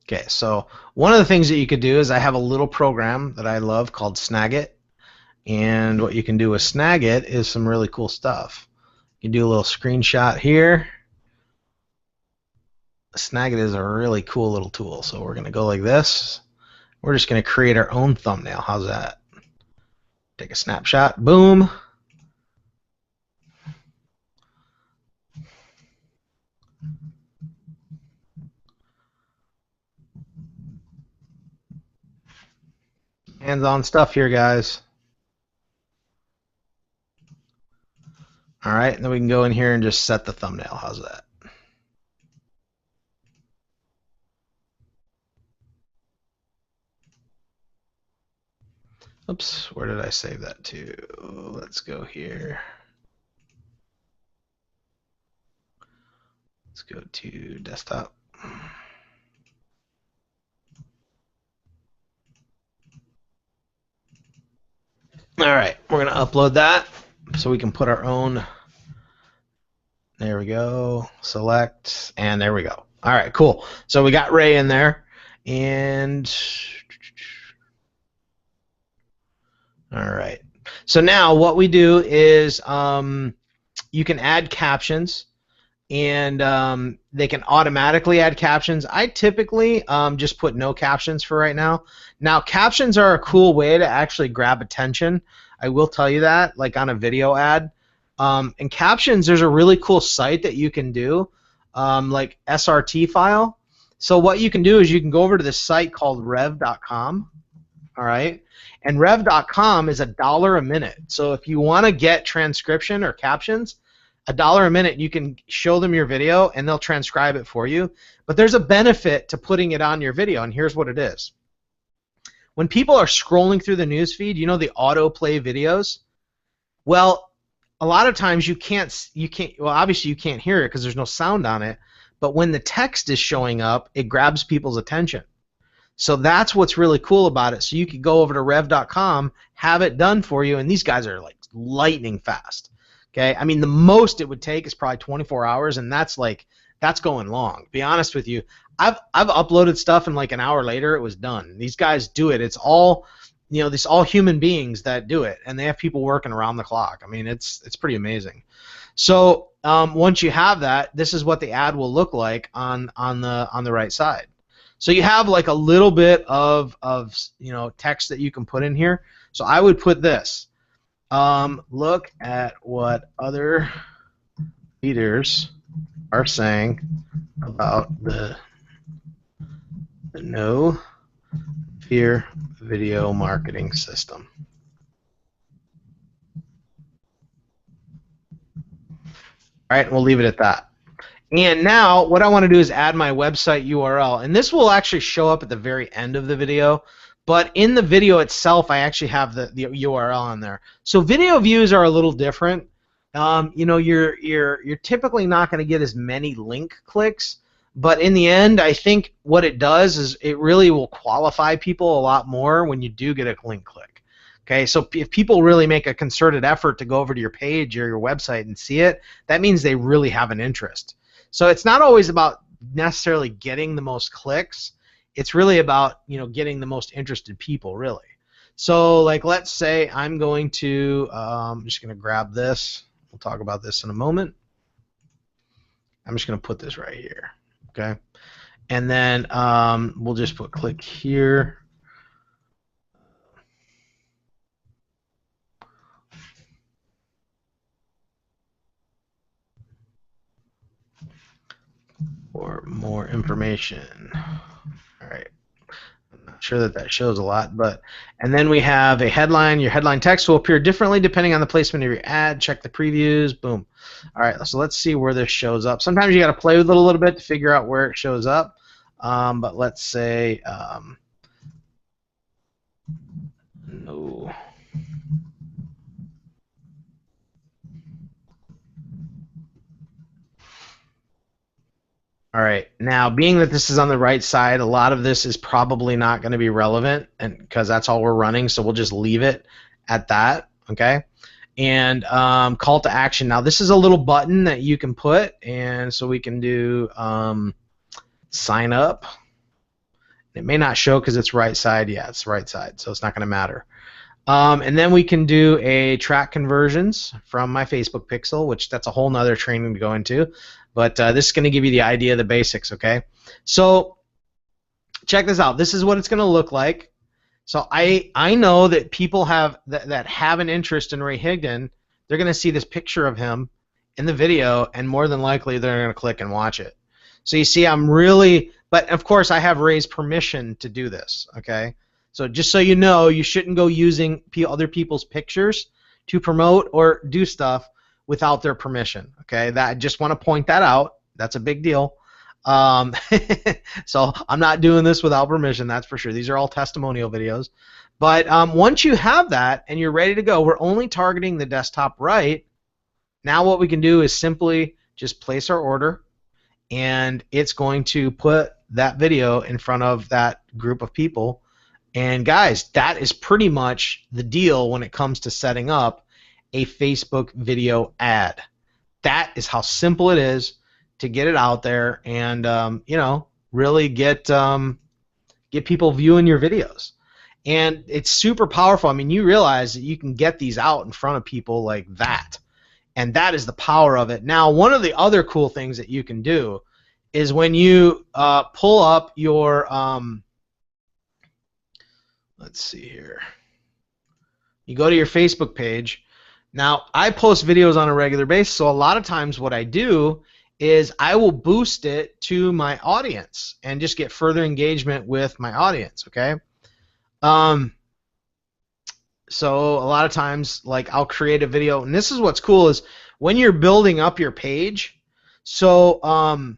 Okay, so one of the things that you could do is I have a little program that I love called Snagit. And what you can do with Snagit is some really cool stuff. You can do a little screenshot here. Snagit is a really cool little tool. So we're going to go like this. We're just going to create our own thumbnail. How's that? Take a snapshot. Boom. Hands-on stuff here, guys. All right, and then we can go in here and just set the thumbnail. How's that? Oops, where did I save that to? Let's go here. Let's go to desktop. All right, we're going to upload that so we can put our own. There we go. Select, and there we go. All right, cool. So we got Ray in there, and all right. So now what we do is you can add captions, and they can automatically add captions. I typically just put no captions for right now. Now, captions are a cool way to actually grab attention. I will tell you that, like on a video ad. And captions, there's a really cool site that you can do, like SRT file. So what you can do is you can go over to this site called rev.com, all right? And rev.com is $1 a minute. So if you want to get transcription or captions, $1 a minute, you can show them your video and they'll transcribe it for you. But there's a benefit to putting it on your video, and here's what it is. When people are scrolling through the news feed, you know, the autoplay videos? Well, a lot of times you can't, well, obviously you can't hear it because there's no sound on it, but when the text is showing up, it grabs people's attention. So that's what's really cool about it. So you could go over to rev.com, have it done for you, and these guys are like lightning fast. Okay, I mean, the most it would take is probably 24 hours, and that's going long. To be honest with you, I've uploaded stuff, and like an hour later it was done. These guys do it. It's all, you know, all human beings that do it, and they have people working around the clock. I mean, it's pretty amazing. So once you have that, this is what the ad will look like on the right side. So you have like a little bit of text that you can put in here. So I would put this. Look at what other leaders are saying about the no fear video marketing system. All right, we'll leave it at that. And now what I want to do is add my website URL. And this will actually show up at the very end of the video. But in the video itself, I actually have the URL on there. So video views are a little different. You're typically not going to get as many link clicks. But in the end, I think what it does is it really will qualify people a lot more when you do get a link click. Okay, so if people really make a concerted effort to go over to your page or your website and see it, that means they really have an interest. So it's not always about necessarily getting the most clicks. It's really about getting the most interested people, really. So like let's say I'm going to I'm just going to grab this. We'll talk about this in a moment. I'm just going to put this right here. Okay, and then we'll just put click here. For more information. All right. I'm not sure that shows a lot, but and then we have a headline. Your headline text will appear differently depending on the placement of your ad. Check the previews. Boom. All right. So let's see where this shows up. Sometimes you got to play with it a little bit to figure out where it shows up. But let's say no. All right, now being that this is on the right side, a lot of this is probably not going to be relevant, and because that's all we're running, so we'll just leave it at that, okay? And call to action. Now this is a little button that you can put, and so we can do sign up. It may not show because it's right side. Yeah, it's right side, so it's not going to matter. And then we can do a track conversions from my Facebook pixel, which that's a whole nother training to go into. But this is going to give you the idea, the basics, okay? So check this out. This is what it's going to look like. So I know that people that have an interest in Ray Higdon, they're going to see this picture of him in the video, and more than likely they're going to click and watch it. So you see I'm really, but of course I have Ray's permission to do this, okay? So just so you know, you shouldn't go using other people's pictures to promote or do stuff without their permission, okay? That I just want to point that out. That's a big deal. So I'm not doing this without permission, that's for sure. These are all testimonial videos. But once you have that and you're ready to go, we're only targeting the desktop right. Now what we can do is simply just place our order, and it's going to put that video in front of that group of people. And guys, that is pretty much the deal when it comes to setting up a Facebook video ad. That is how simple it is to get it out there and really get people viewing your videos. And it's super powerful. I mean, you realize that you can get these out in front of people like that, and that is the power of it. Now, one of the other cool things that you can do is when you pull up your let's see here. You go to your Facebook page. Now, I post videos on a regular basis, so a lot of times what I do is I will boost it to my audience and just get further engagement with my audience, okay? So a lot of times, like, I'll create a video, and this is what's cool is when you're building up your page, so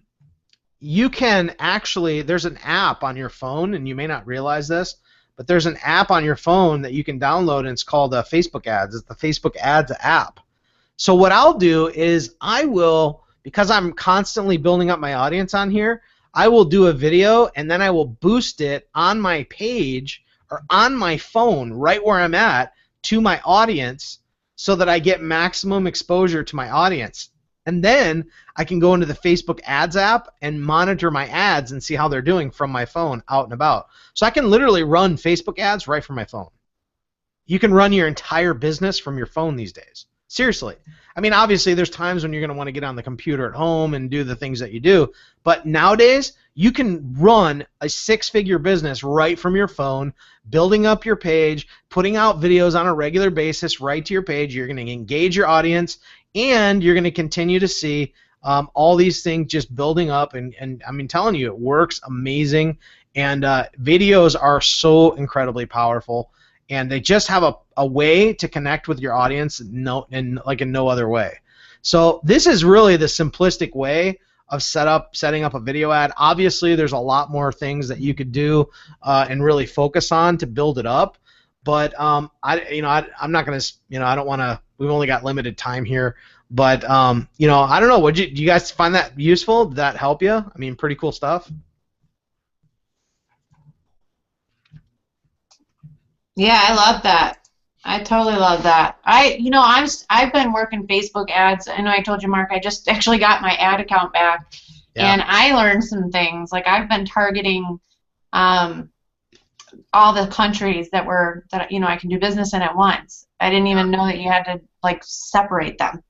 you can actually, there's an app on your phone, and you may not realize this, but there's an app on your phone that you can download, and it's called Facebook Ads. It's the Facebook Ads app. So what I'll do is I will, because I'm constantly building up my audience on here, I will do a video, and then I will boost it on my page or on my phone right where I'm at to my audience so that I get maximum exposure to my audience. And then I can go into the Facebook Ads app and monitor my ads and see how they're doing from my phone out and about. So I can literally run Facebook ads right from my phone. You can run your entire business from your phone these days. Seriously. I mean, obviously, there's times when you're going to want to get on the computer at home and do the things that you do. But nowadays, you can run a 6-figure business right from your phone, building up your page, putting out videos on a regular basis right to your page. You're going to engage your audience, and you're going to continue to see all these things just building up. And I mean, telling you, it works amazing. And videos are so incredibly powerful. And they just have a way to connect with your audience in no other way. So this is really the simplistic way of setting up a video ad. Obviously, there's a lot more things that you could do and really focus on to build it up. But I'm not going to, I don't want to. We've only got limited time here. But I don't know. Do you guys find that useful? Did that help you? I mean, pretty cool stuff. Yeah, I love that. I totally love that. I've been working Facebook ads. I know I told you, Mark, I just actually got my ad account back, and I learned some things. Like I've been targeting all the countries that I can do business in at once. I didn't even know that you had to like separate them.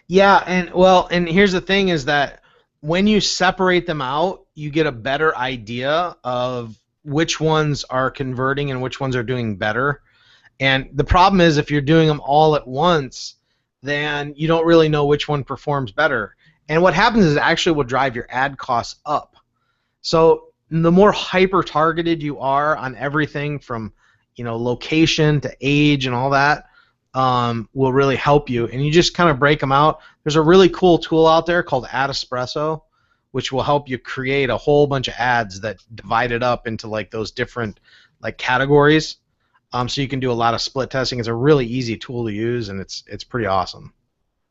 Yeah, and here's the thing is that when you separate them out, you get a better idea of which ones are converting and which ones are doing better. And the problem is if you're doing them all at once, then you don't really know which one performs better. And what happens is it actually will drive your ad costs up. So the more hyper-targeted you are on everything from location to age and all that will really help you. And you just kind of break them out. There's a really cool tool out there called Ad Espresso, which will help you create a whole bunch of ads that divide it up into like those different like categories. So you can do a lot of split testing. It's a really easy tool to use, and it's pretty awesome.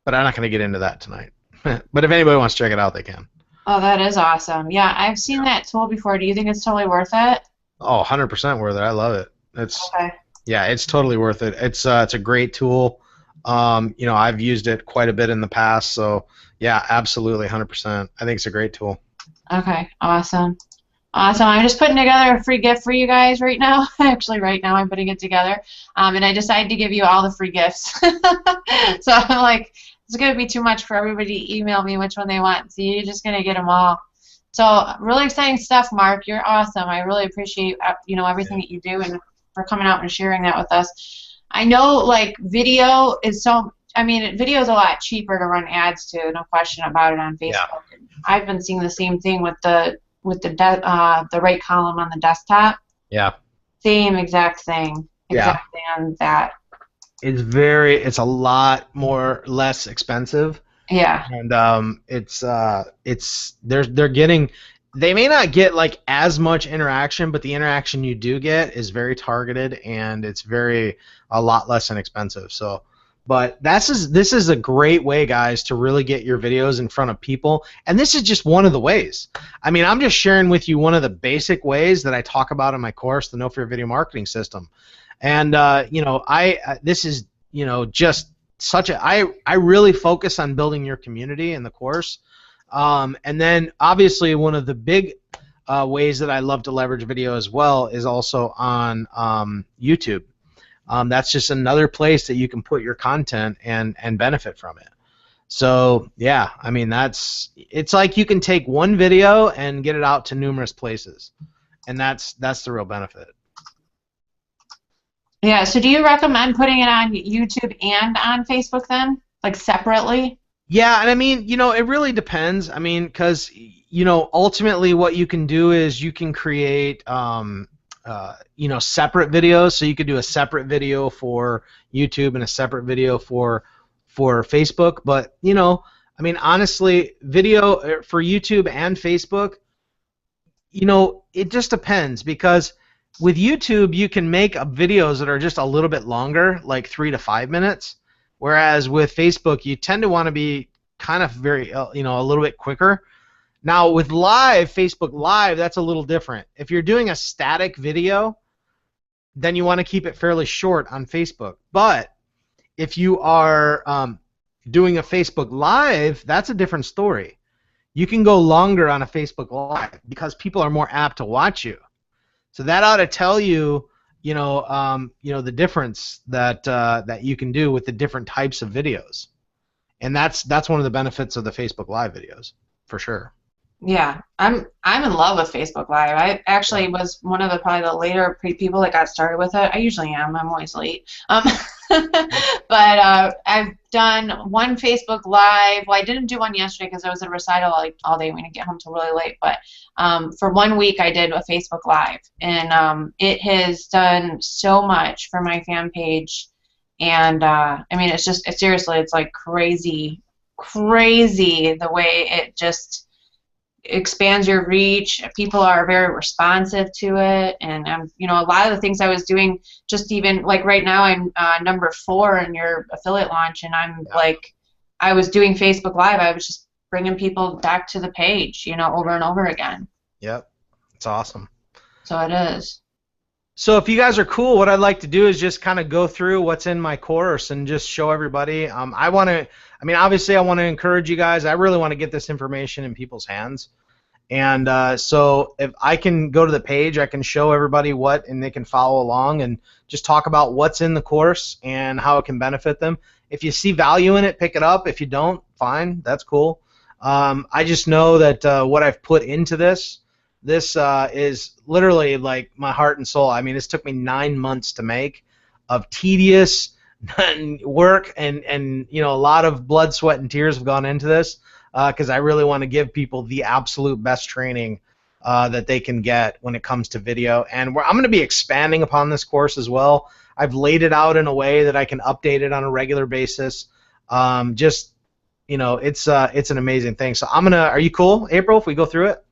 But I'm not going to get into that tonight. But if anybody wants to check it out, they can. Oh, that is awesome. Yeah, I've seen that tool before. Do you think it's totally worth it? Oh, 100% worth it. I love it. Okay. Yeah, it's totally worth it. It's a great tool. I've used it quite a bit in the past, so yeah, absolutely, 100%. I think it's a great tool. Okay, awesome. Awesome. I'm just putting together a free gift for you guys right now. Actually, right now I'm putting it together, and I decided to give you all the free gifts. So I'm like, it's going to be too much for everybody to email me which one they want, so you're just going to get them all. So really exciting stuff, Mark. You're awesome. I really appreciate everything that you do and for coming out and sharing that with us. I know like video is video is a lot cheaper to run ads to, no question about it, on Facebook. Yeah. I've been seeing the same thing with the right column on the desktop. Yeah. Same exact thing. Exactly on that. It's a lot less expensive. Yeah. And they may not get like as much interaction, but the interaction you do get is very targeted, and it's a lot less inexpensive. So, but this is a great way, guys, to really get your videos in front of people. And this is just one of the ways. I mean, I'm just sharing with you one of the basic ways that I talk about in my course, the Know For Your Video Marketing System. And this is just such I really focus on building your community in the course. And then obviously one of the big ways that I love to leverage video as well is also on YouTube. That's just another place that you can put your content and benefit from it. So yeah, I mean it's like you can take one video and get it out to numerous places, and that's the real benefit. Yeah. So do you recommend putting it on YouTube and on Facebook then, like separately? Yeah, and I mean, it really depends. I mean, because ultimately what you can do is you can create separate videos. So you could do a separate video for YouTube and a separate video for Facebook. But I mean, honestly, video for YouTube and Facebook, it just depends, because with YouTube you can make videos that are just a little bit longer, like 3 to 5 minutes. Whereas with Facebook, you tend to want to be kind of very, a little bit quicker. Now with Facebook Live, that's a little different. If you're doing a static video, then you want to keep it fairly short on Facebook. But if you are doing a Facebook Live, that's a different story. You can go longer on a Facebook Live because people are more apt to watch you. So that ought to tell you, the difference that you can do with the different types of videos. And that's one of the benefits of the Facebook Live videos, for sure. Yeah, I'm in love with Facebook Live. I actually was one of probably the later people that got started with it. I usually am. I'm always late. But I've done one Facebook Live. Well, I didn't do one yesterday because I was at a recital like all day. We didn't get home till really late. But for 1 week, I did a Facebook Live, and it has done so much for my fan page. And I mean, it's seriously, it's like crazy the way it just expands your reach. People are very responsive to it, and a lot of the things I was doing, just even like right now, I'm number 4 in your affiliate launch, and I was doing Facebook Live. I was just bringing people back to the page, over and over again. Yep, it's awesome. So it is. So if you guys are cool, what I'd like to do is just kind of go through what's in my course and just show everybody. Obviously I want to encourage you guys. I really want to get this information in people's hands. And so if I can go to the page, I can show everybody and they can follow along and just talk about what's in the course and how it can benefit them. If you see value in it, pick it up. If you don't, fine, that's cool. I just know that what I've put into this is literally like my heart and soul. I mean, this took me 9 months to make, of tedious work, and a lot of blood, sweat, and tears have gone into this because I really want to give people the absolute best training that they can get when it comes to video. And I'm going to be expanding upon this course as well. I've laid it out in a way that I can update it on a regular basis. It's an amazing thing. So are you cool, April, if we go through it?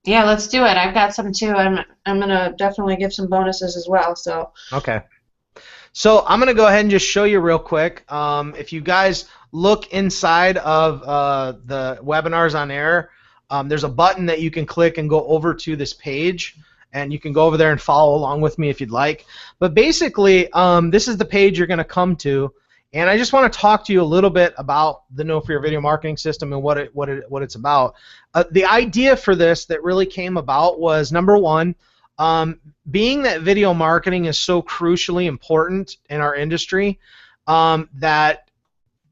Yeah, let's do it. I've got some too. I'm gonna definitely give some bonuses as well. So. Okay. So I'm gonna go ahead and just show you real quick. If you guys look inside of the webinars on air, there's a button that you can click and go over to this page, and you can go over there and follow along with me if you'd like. But basically, this is the page you're gonna come to. And I just want to talk to you a little bit about the No Fear Video Marketing System and what it's about. The idea for this that really came about was, number one, being that video marketing is so crucially important in our industry, that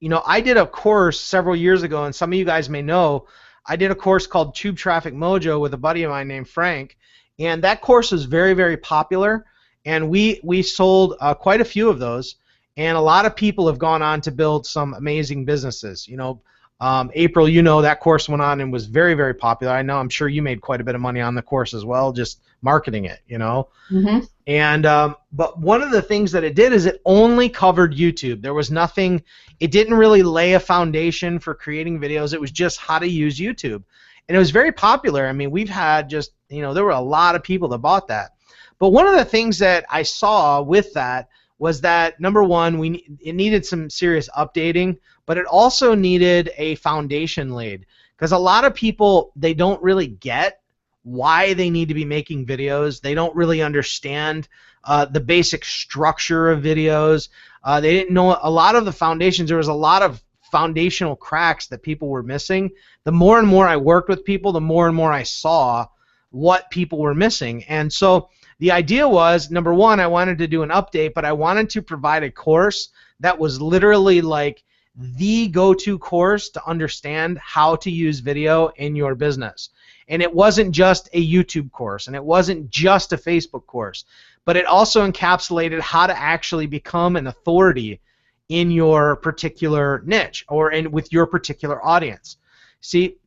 I did a course several years ago, and some of you guys may know, I did a course called Tube Traffic Mojo with a buddy of mine named Frank, and that course was very, very popular, and we sold quite a few of those. And a lot of people have gone on to build some amazing businesses. April, that course went on and was very, very popular. I'm sure you made quite a bit of money on the course as well, just marketing it, Mm-hmm. And but one of the things that it did is it only covered YouTube. There was nothing. It didn't really lay a foundation for creating videos. It was just how to use YouTube, and it was very popular. I mean, we've had there were a lot of people that bought that. But one of the things that I saw with that was that, number one, it needed some serious updating, but it also needed a foundation laid, because a lot of people, they don't really get why they need to be making videos. They don't really understand the basic structure of videos. They didn't know a lot of the foundations. There was a lot of foundational cracks that people were missing. The more and more I worked with people, the more and more I saw what people were missing. And so the idea was, number one, I wanted to do an update, but I wanted to provide a course that was literally like the go-to course to understand how to use video in your business. And it wasn't just a YouTube course, and it wasn't just a Facebook course, but it also encapsulated how to actually become an authority in your particular niche or with your particular audience. See,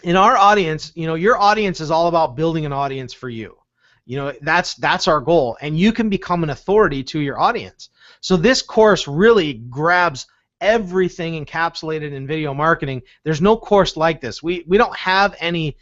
in our audience, your audience is all about building an audience for you. That's our goal, and you can become an authority to your audience. So this course really grabs everything encapsulated in video marketing. There's no course like this. We don't have any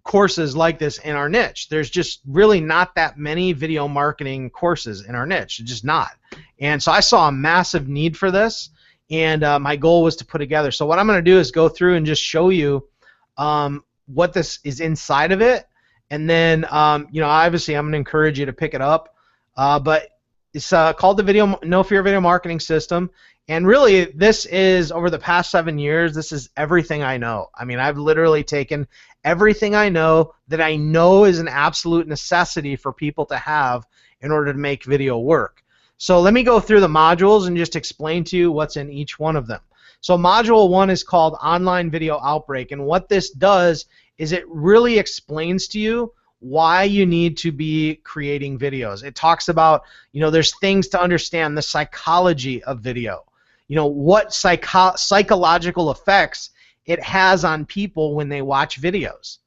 courses like this in our niche. There's just really not that many video marketing courses in our niche. It's just not. And so I saw a massive need for this, and my goal was to put together. So what I'm going to do is go through and just show you what this is inside of it. And then, obviously, I'm going to encourage you to pick it up. But It's called the No Fear Video Marketing System. And really, this is, over the past 7 years, this is everything I know. I mean, I've literally taken everything I know that I know is an absolute necessity for people to have in order to make video work. So let me go through the modules and just explain to you what's in each one of them. So module 1 is called Online Video Outbreak. And what this does is it really explains to you why you need to be creating videos. It talks about, there's things to understand, the psychology of video. What psychological effects it has on people when they watch videos.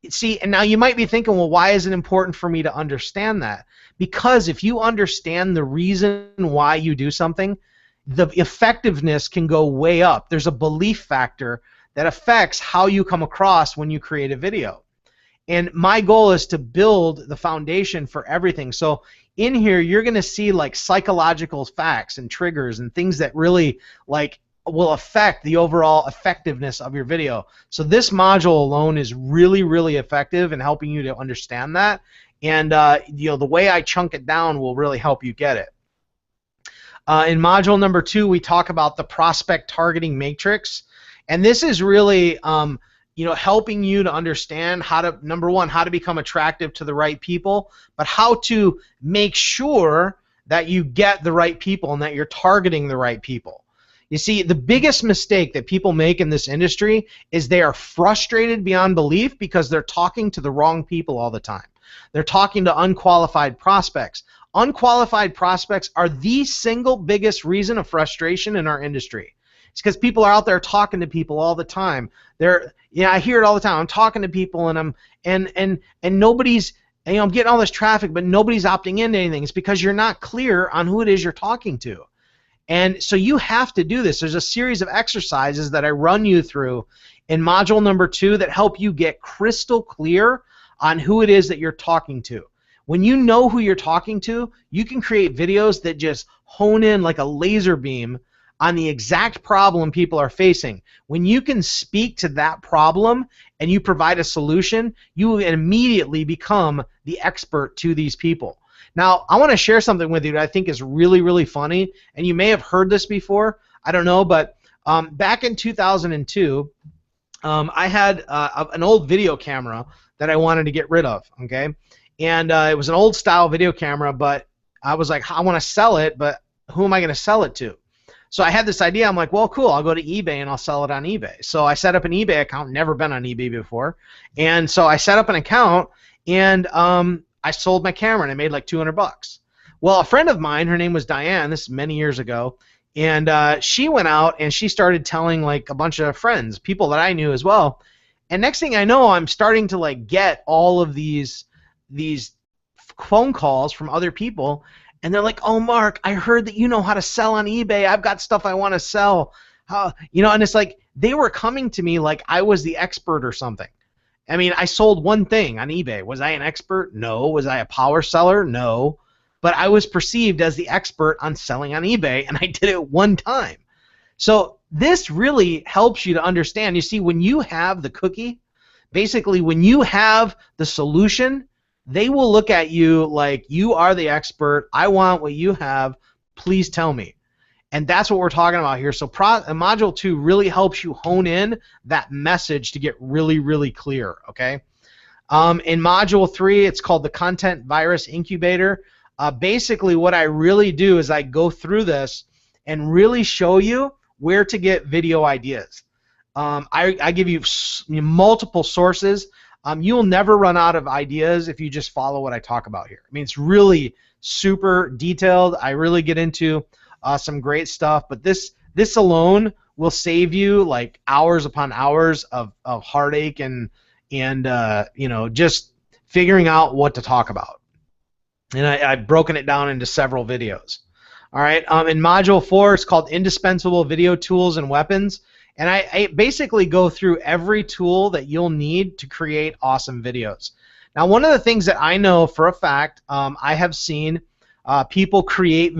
See, and now you might be thinking, well, why is it important for me to understand that? Because if you understand the reason why you do something, the effectiveness can go way up. There's a belief factor that affects how you come across when you create a video. And my goal is to build the foundation for everything. So in here, you're going to see like psychological facts and triggers and things that really will affect the overall effectiveness of your video. So this module alone is really, really effective in helping you to understand that. And the way I chunk it down will really help you get it. In module number 2, we talk about the prospect targeting matrix. And this is really helping you to understand how to, number 1, how to become attractive to the right people, but how to make sure that you get the right people and that you're targeting the right people. You see, the biggest mistake that people make in this industry is they are frustrated beyond belief because they're talking to the wrong people all the time. They're talking to unqualified prospects. Unqualified prospects are the single biggest reason of frustration in our industry. It's because people are out there talking to people all the time. I hear it all the time. I'm talking to people and nobody's, I'm getting all this traffic, but nobody's opting into anything. It's because you're not clear on who it is you're talking to. And so you have to do this. There's a series of exercises that I run you through in module number 2 that help you get crystal clear on who it is that you're talking to. When you know who you're talking to, you can create videos that just hone in like a laser beam on the exact problem people are facing. When you can speak to that problem and you provide a solution, you will immediately become the expert to these people. Now, I want to share something with you that I think is really, really funny, and you may have heard this before. I don't know, but back in 2002, I had an old video camera that I wanted to get rid of, okay? And it was an old style video camera, but I was like, I want to sell it, but who am I going to sell it to? So I had this idea. I'm like, well, cool, I'll go to eBay and I'll sell it on eBay. So I set up an eBay account, never been on eBay before. And so I set up an account and I sold my camera and I made like $200. Well, a friend of mine, her name was Diane, this is many years ago, and she went out and she started telling like a bunch of friends, people that I knew as well. And next thing I know, I'm starting to like get all of these phone calls from other people. And they're like, oh, Mark, I heard that you know how to sell on eBay. I've got stuff I want to sell. And it's like they were coming to me like I was the expert or something. I mean, I sold one thing on eBay. Was I an expert? No. Was I a power seller? No. But I was perceived as the expert on selling on eBay, and I did it one time. So this really helps you to understand. You see, when you have the cookie, basically when you have the solution, they will look at you like you are the expert. I want what you have. Please tell me. And that's what we're talking about here. So Module 2 really helps you hone in that message to get really, really clear, okay? In Module 3, it's called the Content Virus Incubator. Basically, what I really do is I go through this and really show you where to get video ideas. I give you multiple sources. You'll never run out of ideas if you just follow what I talk about here. I mean, it's really super detailed. I really get into some great stuff, but this alone will save you like hours upon hours of heartache and just figuring out what to talk about. And I've broken it down into several videos. All right. In Module 4, it's called Indispensable Video Tools and Weapons. And I basically go through every tool that you'll need to create awesome videos. Now, one of the things that I know for a fact, I have seen people create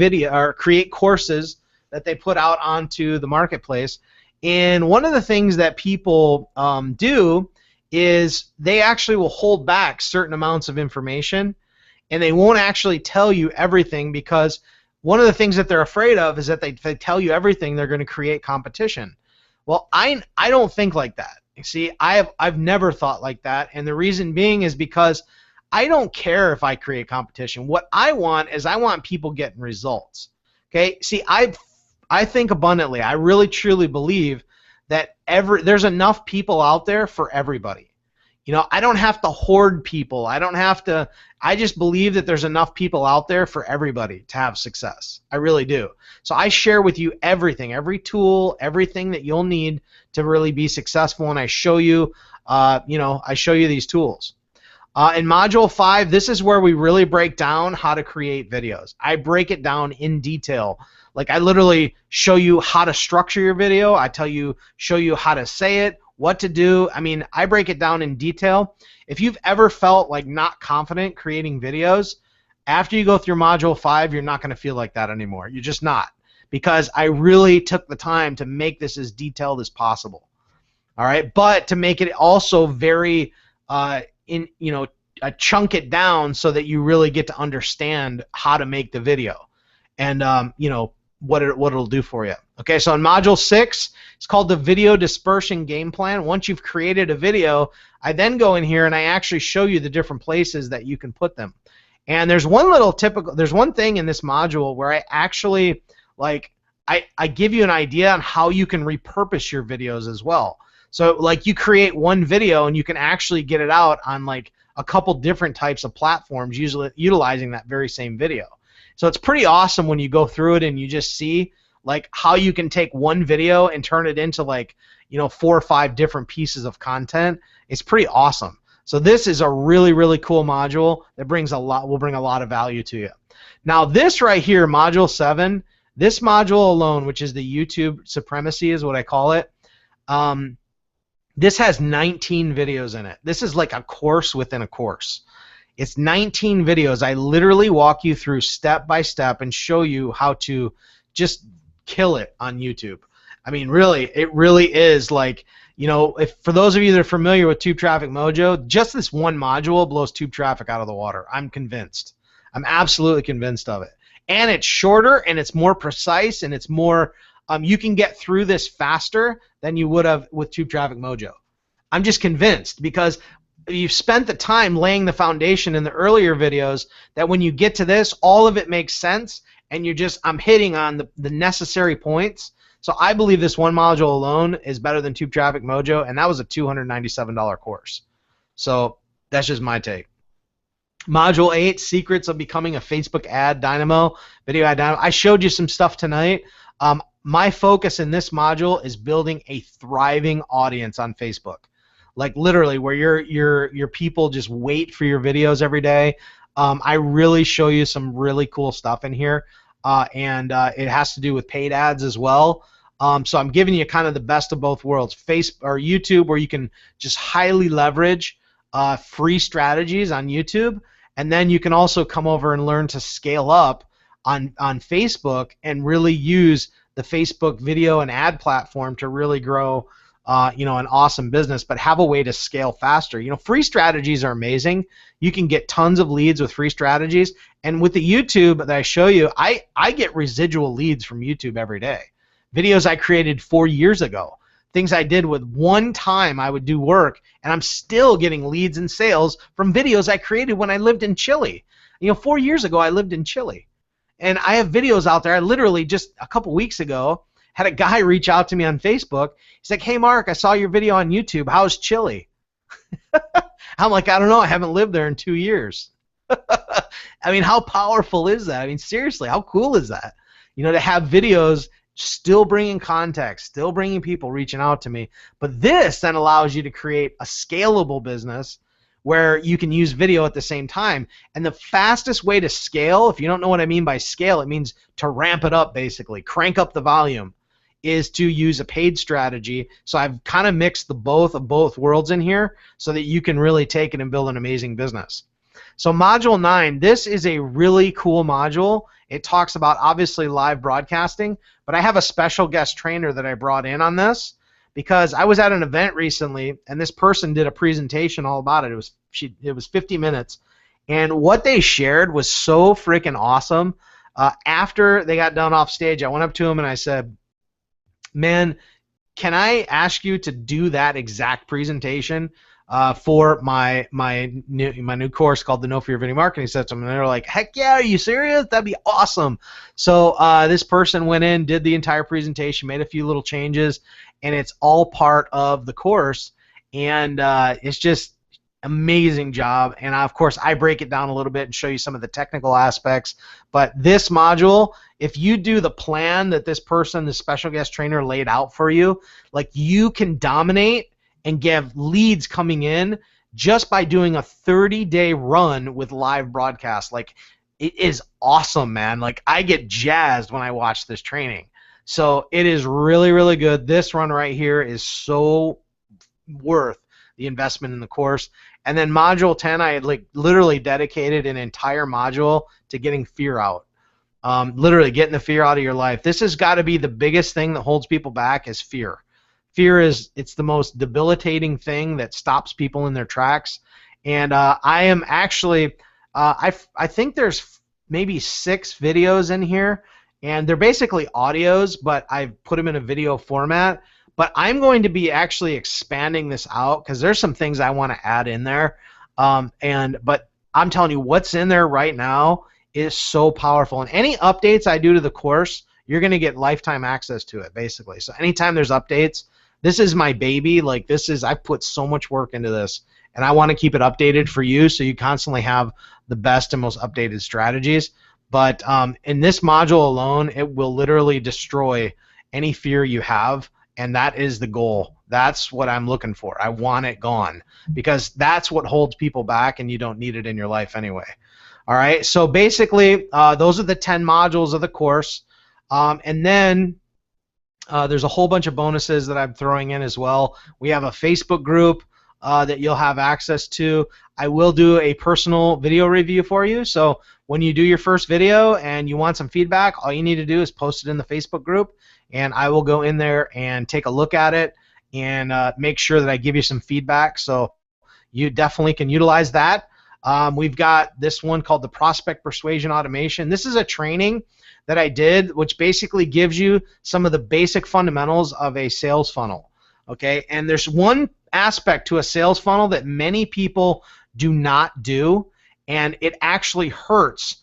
create courses that they put out onto the marketplace. And one of the things that people do is they actually will hold back certain amounts of information. and they won't actually tell you everything, because one of the things that they're afraid of is that if they tell you everything, they're going to create competition. Well, I don't think like that. You see, I've never thought like that, and the reason being is because I don't care if I create competition. What I want is I want people getting results. Okay? See, I think abundantly. I really truly believe that there's enough people out there for everybody. You know, I don't have to hoard people. I just believe that there's enough people out there for everybody to have success. I really do. So I share with you everything, every tool, everything that you'll need to really be successful, and I show you, I show you these tools. In Module 5, this is where we really break down how to create videos. I break it down in detail. Like, I literally show you how to structure your video. Show you how to say it, what to do. I mean, I break it down in detail. If you've ever felt like not confident creating videos, after you go through Module 5, you're not going to feel like that anymore. You're just not, because I really took the time to make this as detailed as possible. All right, but to make it also very, chunk it down so that you really get to understand how to make the video, and what it'll do for you. Okay, so in Module 6, it's called the Video Dispersing Game Plan. Once you've created a video, I then go in here and I actually show you the different places that you can put them. And there's one thing in this module where I actually, I give you an idea on how you can repurpose your videos as well. So, like, you create one video and you can actually get it out on, like, a couple different types of platforms, usually utilizing that very same video. So it's pretty awesome when you go through it and you just see, like, how you can take one video and turn it into, like, 4 or 5 different pieces of content. It's pretty awesome. So this is a really, really cool module that will bring a lot of value to you. Now, this right here, Module 7, this module alone, which is the YouTube supremacy is what I call it, this has 19 videos in it. This is like a course within a course. It's 19 videos. I literally walk you through step by step and show you how to just kill it on YouTube. I mean, really, it really is like, if for those of you that are familiar with Tube Traffic Mojo, just this one module blows tube traffic out of the water. I'm convinced. I'm absolutely convinced of it. And it's shorter, and it's more precise, and it's more, you can get through this faster than you would have with Tube Traffic Mojo. I'm just convinced, because you've spent the time laying the foundation in the earlier videos that when you get to this, all of it makes sense, and I'm hitting on the necessary points. So I believe this one module alone is better than Tube Traffic Mojo, and that was a $297 course. So that's just my take. Module 8, Secrets of Becoming a Facebook Ad Dynamo, Video Ad Dynamo. I showed you some stuff tonight. My focus in this module is building a thriving audience on Facebook. Like, literally, where your people just wait for your videos every day. I really show you some really cool stuff in here, and it has to do with paid ads as well. So I'm giving you kind of the best of both worlds. YouTube, where you can just highly leverage free strategies on YouTube, and then you can also come over and learn to scale up on Facebook and really use the Facebook video and ad platform to really grow an awesome business, but have a way to scale faster. Free strategies are amazing. You can get tons of leads with free strategies, and with the YouTube that I show you, I get residual leads from YouTube every day. Videos I created 4 years ago, things I did with one time I would do work, and I'm still getting leads and sales from videos I created when I lived in Chile. 4 years ago I lived in Chile, and I have videos out there. I literally just a couple weeks ago had a guy reach out to me on Facebook. He's like, "Hey Mark, I saw your video on YouTube. How's Chile?" I'm like, "I don't know. I haven't lived there in 2 years." I mean, how powerful is that? I mean, seriously, how cool is that? To have videos still bringing context, still bringing people reaching out to me. But this then allows you to create a scalable business where you can use video at the same time. And the fastest way to scale, if you don't know what I mean by scale, it means to ramp it up, basically, crank up the volume, is to use a paid strategy. So I've kind of mixed the both of both worlds in here so that you can really take it and build an amazing business. So Module 9, this is a really cool module. It talks about, obviously, live broadcasting, but I have a special guest trainer that I brought in on this because I was at an event recently, and this person did a presentation all about it. It was 50 minutes, And what they shared was so freaking awesome. After they got done off stage, I went up to them and I said, man, can I ask you to do that exact presentation for my new course called the No Fear Video Marketing System? And they were like, heck yeah, are you serious? That'd be awesome. So this person went in, did the entire presentation, made a few little changes, and it's all part of the course. And it's just amazing job. And of course, I break it down a little bit and show you some of the technical aspects. But this module, if you do the plan that this person, the special guest trainer, laid out for you, like, you can dominate and get leads coming in just by doing a 30-day run with live broadcast. Like, it is awesome, man. Like, I get jazzed when I watch this training. So it is really, really good. This run right here is so worth the investment in the course. And then module 10, I had like literally dedicated an entire module to getting fear out. Literally getting the fear out of your life. This has got to be the biggest thing that holds people back, is fear. Fear it's the most debilitating thing that stops people in their tracks. And I am actually, I think there's maybe 6 videos in here, and they're basically audios, but I've put them in a video format. But I'm going to be actually expanding this out because there's some things I want to add in there. But I'm telling you, what's in there right now is so powerful. And any updates I do to the course, you're going to get lifetime access to it, basically. So anytime there's updates, this is my baby. Like, I've put so much work into this, and I want to keep it updated for you so you constantly have the best and most updated strategies. But in this module alone, it will literally destroy any fear you have. And that is the goal. That's what I'm looking for. I want it gone, because that's what holds people back, and you don't need it in your life anyway. All right, so basically, those are the 10 modules of the course. And then there's a whole bunch of bonuses that I'm throwing in as well. We have a Facebook group that you'll have access to. I will do a personal video review for you. So when you do your first video and you want some feedback, all you need to do is post it in the Facebook group, and I will go in there and take a look at it and make sure that I give you some feedback. So you definitely can utilize that. We've got this one called the Prospect Persuasion Automation. This is a training that I did, which basically gives you some of the basic fundamentals of a sales funnel. Okay, and there's one aspect to a sales funnel that many people do not do, and it actually hurts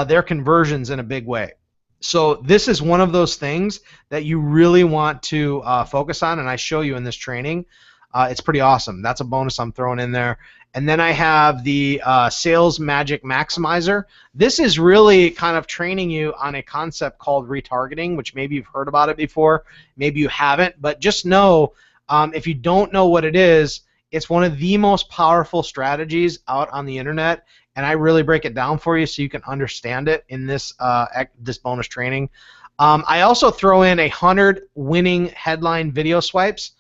their conversions in a big way. So this is one of those things that you really want to focus on, and I show you in this training. It's pretty awesome. That's a bonus I'm throwing in there. And then I have the Sales Magic Maximizer. This is really kind of training you on a concept called retargeting, which maybe you've heard about it before, maybe you haven't, but just know, if you don't know what it is, it's one of the most powerful strategies out on the internet, and I really break it down for you so you can understand it in this this bonus training. I also throw in 100 winning headline video swipes.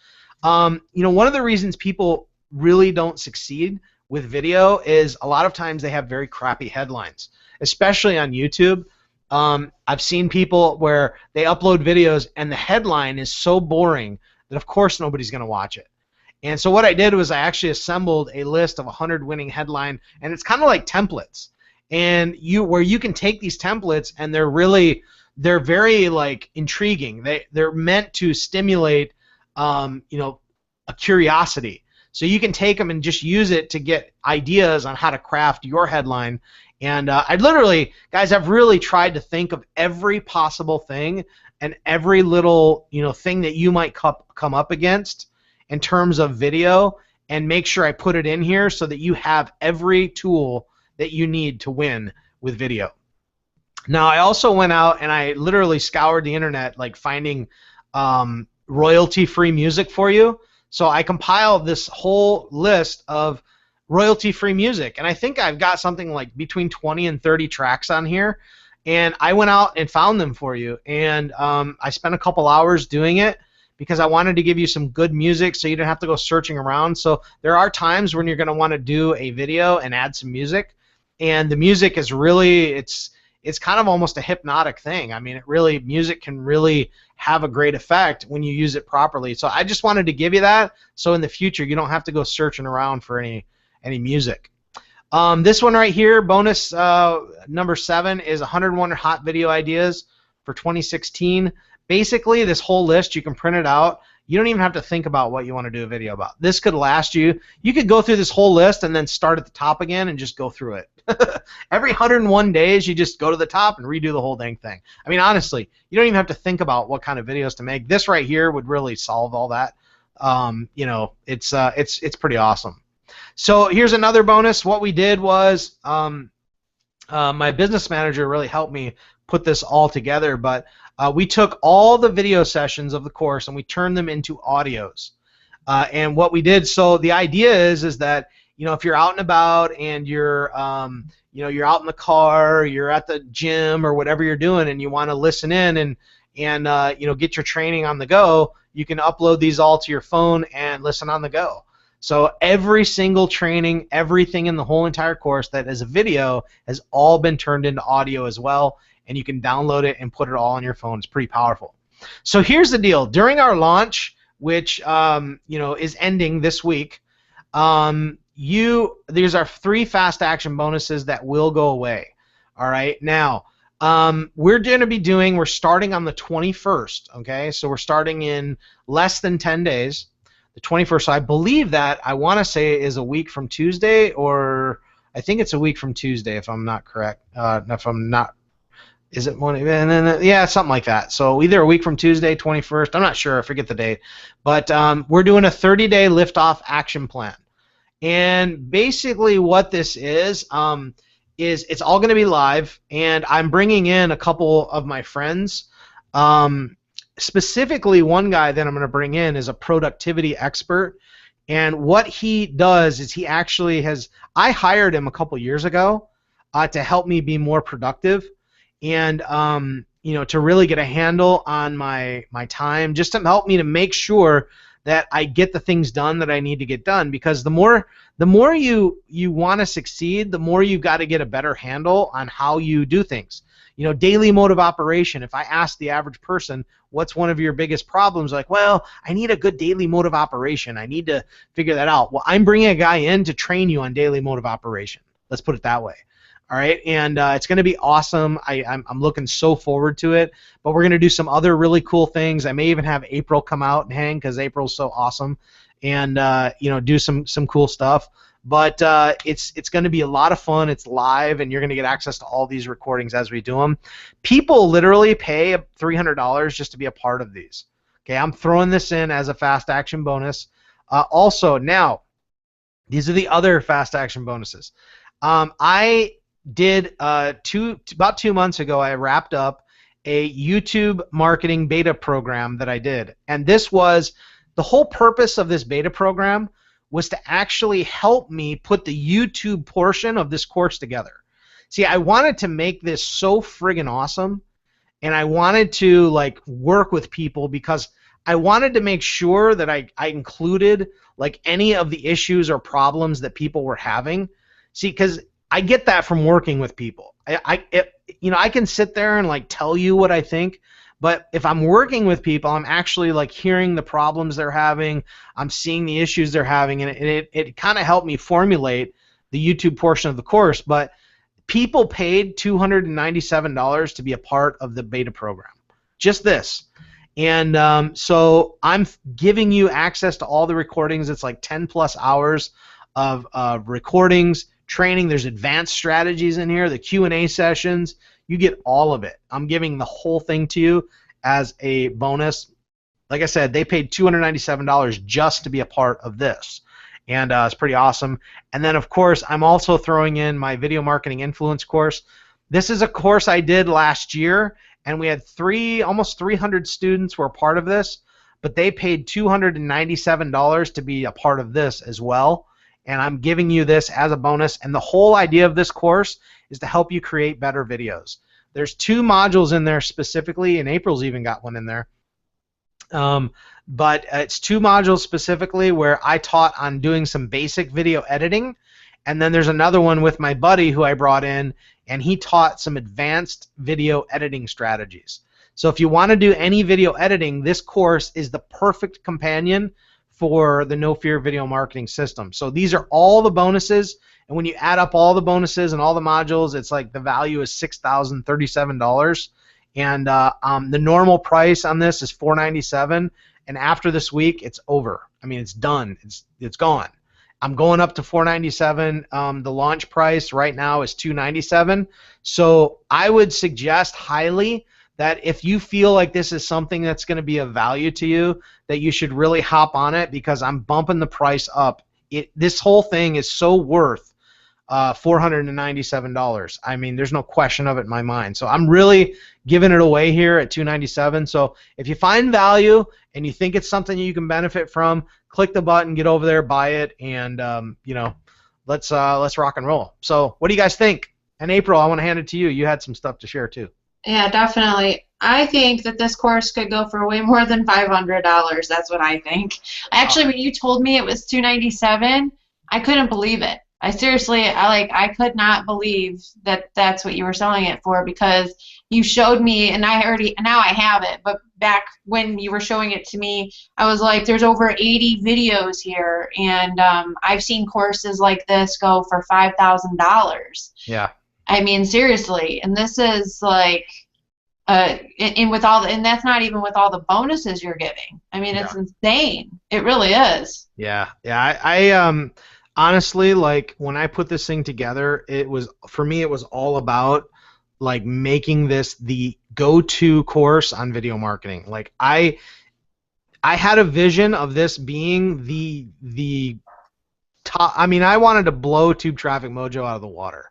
You know, one of the reasons people really don't succeed with video is a lot of times they have very crappy headlines, especially on YouTube. I've seen people where they upload videos and the headline is so boring that of course nobody's going to watch it. And so what I did was I actually assembled a list of 100 winning headline, and it's kind of like templates. And where you can take these templates, and they're very like intriguing. They're meant to stimulate you know, a curiosity. So you can take them and just use it to get ideas on how to craft your headline. And guys, I've really tried to think of every possible thing and every little, you know, thing that you might come up against in terms of video, and make sure I put it in here so that you have every tool that you need to win with video. Now, I also went out and I literally scoured the internet, like finding royalty-free music for you. So I compiled this whole list of royalty-free music, and I think I've got something like between 20 and 30 tracks on here, and I went out and found them for you, and I spent a couple hours doing it because I wanted to give you some good music so you didn't have to go searching around. So there are times when you're going to want to do a video and add some music, and the music is really, it's kind of almost a hypnotic thing. I mean, music can really have a great effect when you use it properly. So I just wanted to give you that so in the future you don't have to go searching around for any music. This one right here, bonus number 7, is 101 hot video ideas for 2016. Basically, this whole list, you can print it out. You don't even have to think about what you want to do a video about. This could last you. You could go through this whole list and then start at the top again and just go through it. Every 101 days, you just go to the top and redo the whole dang thing. I mean, honestly, you don't even have to think about what kind of videos to make. This right here would really solve all that. You know, it's pretty awesome. So here's another bonus. What we did was my business manager really helped me put this all together, but we took all the video sessions of the course and we turned them into audios. And what we did, so the idea is that, you know, if you're out and about and you're you know, you're out in the car, you're at the gym or whatever you're doing, and you want to listen in and you know, get your training on the go, you can upload these all to your phone and listen on the go. So every single training, everything in the whole entire course that is a video has all been turned into audio as well, and you can download it and put it all on your phone. It's pretty powerful. So here's the deal. During our launch, which you know, is ending this week, these are 3 fast action bonuses that will go away. All right. Now, we're starting on the 21st. Okay, so we're starting in less than 10 days. The 21st. So I believe that, I want to say, is a week from Tuesday, or I think it's a week from Tuesday if I'm not correct. If I'm not, is it one? And then yeah, something like that. So either a week from Tuesday, 21st. I'm not sure. I forget the date. But we're doing a 30-day liftoff action plan. And basically, what this is it's all going to be live, and I'm bringing in a couple of my friends. Specifically, one guy that I'm going to bring in is a productivity expert, and what he does is he actually I hired him a couple years ago to help me be more productive, and you know, to really get a handle on my time, just to help me to make sure that I get the things done that I need to get done. Because the more you want to succeed, the more you've got to get a better handle on how you do things. You know, daily mode of operation. If I ask the average person, what's one of your biggest problems? Like, well, I need a good daily mode of operation. I need to figure that out. Well, I'm bringing a guy in to train you on daily mode of operation. Let's put it that way. All right, and it's going to be awesome. I'm looking so forward to it. But we're going to do some other really cool things. I may even have April come out and hang, because April's so awesome, and you know, do some cool stuff. But it's going to be a lot of fun. It's live, and you're going to get access to all these recordings as we do them. People literally pay $300 just to be a part of these. Okay, I'm throwing this in as a fast action bonus. Also, now, these are the other fast action bonuses. I did about 2 months ago, I wrapped up a YouTube marketing beta program that I did. And this was, the whole purpose of this beta program was to actually help me put the YouTube portion of this course together. See, I wanted to make this so friggin' awesome, and I wanted to like work with people, because I wanted to make sure that I included like any of the issues or problems that people were having. See, because I get that from working with people. You know, I can sit there and like tell you what I think, but if I'm working with people, I'm actually like hearing the problems they're having. I'm seeing the issues they're having, and it kind of helped me formulate the YouTube portion of the course. But people paid $297 to be a part of the beta program. Just this. And so I'm giving you access to all the recordings. It's like 10+ hours of recordings, training. There's advanced strategies in here, the Q&A sessions. You get all of it. I'm giving the whole thing to you as a bonus. Like I said, they paid $297 just to be a part of this, and it's pretty awesome. And then, of course, I'm also throwing in my video marketing influence course. This is a course I did last year, and we had almost 300 students were a part of this, but they paid $297 to be a part of this as well. And I'm giving you this as a bonus. And the whole idea of this course is to help you create better videos. There's 2 modules in there specifically, and April's even got one in there. But it's 2 modules specifically where I taught on doing some basic video editing. And then there's another one with my buddy who I brought in, and he taught some advanced video editing strategies. So if you want to do any video editing, this course is the perfect companion for the No Fear Video Marketing System. So these are all the bonuses, and when you add up all the bonuses and all the modules, it's like the value is $6,037. And the normal price on this is $497, and after this week, it's over. I mean, it's done. It's gone. I'm going up to $497. The launch price right now is $297. So I would suggest highly that if you feel like this is something that's going to be of value to you, that you should really hop on it, because I'm bumping the price up. This whole thing is so worth $497. I mean, there's no question of it in my mind. So I'm really giving it away here at $297. So if you find value and you think it's something you can benefit from, click the button, get over there, buy it, and you know, let's rock and roll. So what do you guys think? And April, I want to hand it to you. You had some stuff to share too. Yeah, definitely. I think that this course could go for way more than $500. That's what I think. Actually, when you told me it was $297, I couldn't believe it. I seriously, I could not believe that that's what you were selling it for, because you showed me, and now I have it, but back when you were showing it to me, I was like, there's over 80 videos here, and I've seen courses like this go for $5,000. Yeah. I mean, seriously, and this is like, and with all and that's not even with all the bonuses you're giving. I mean, it's insane. It really is. Yeah, yeah. I honestly, like, when I put this thing together, for me it was all about like making this the go-to course on video marketing. Like I had a vision of this being the top. I mean, I wanted to blow Tube Traffic Mojo out of the water.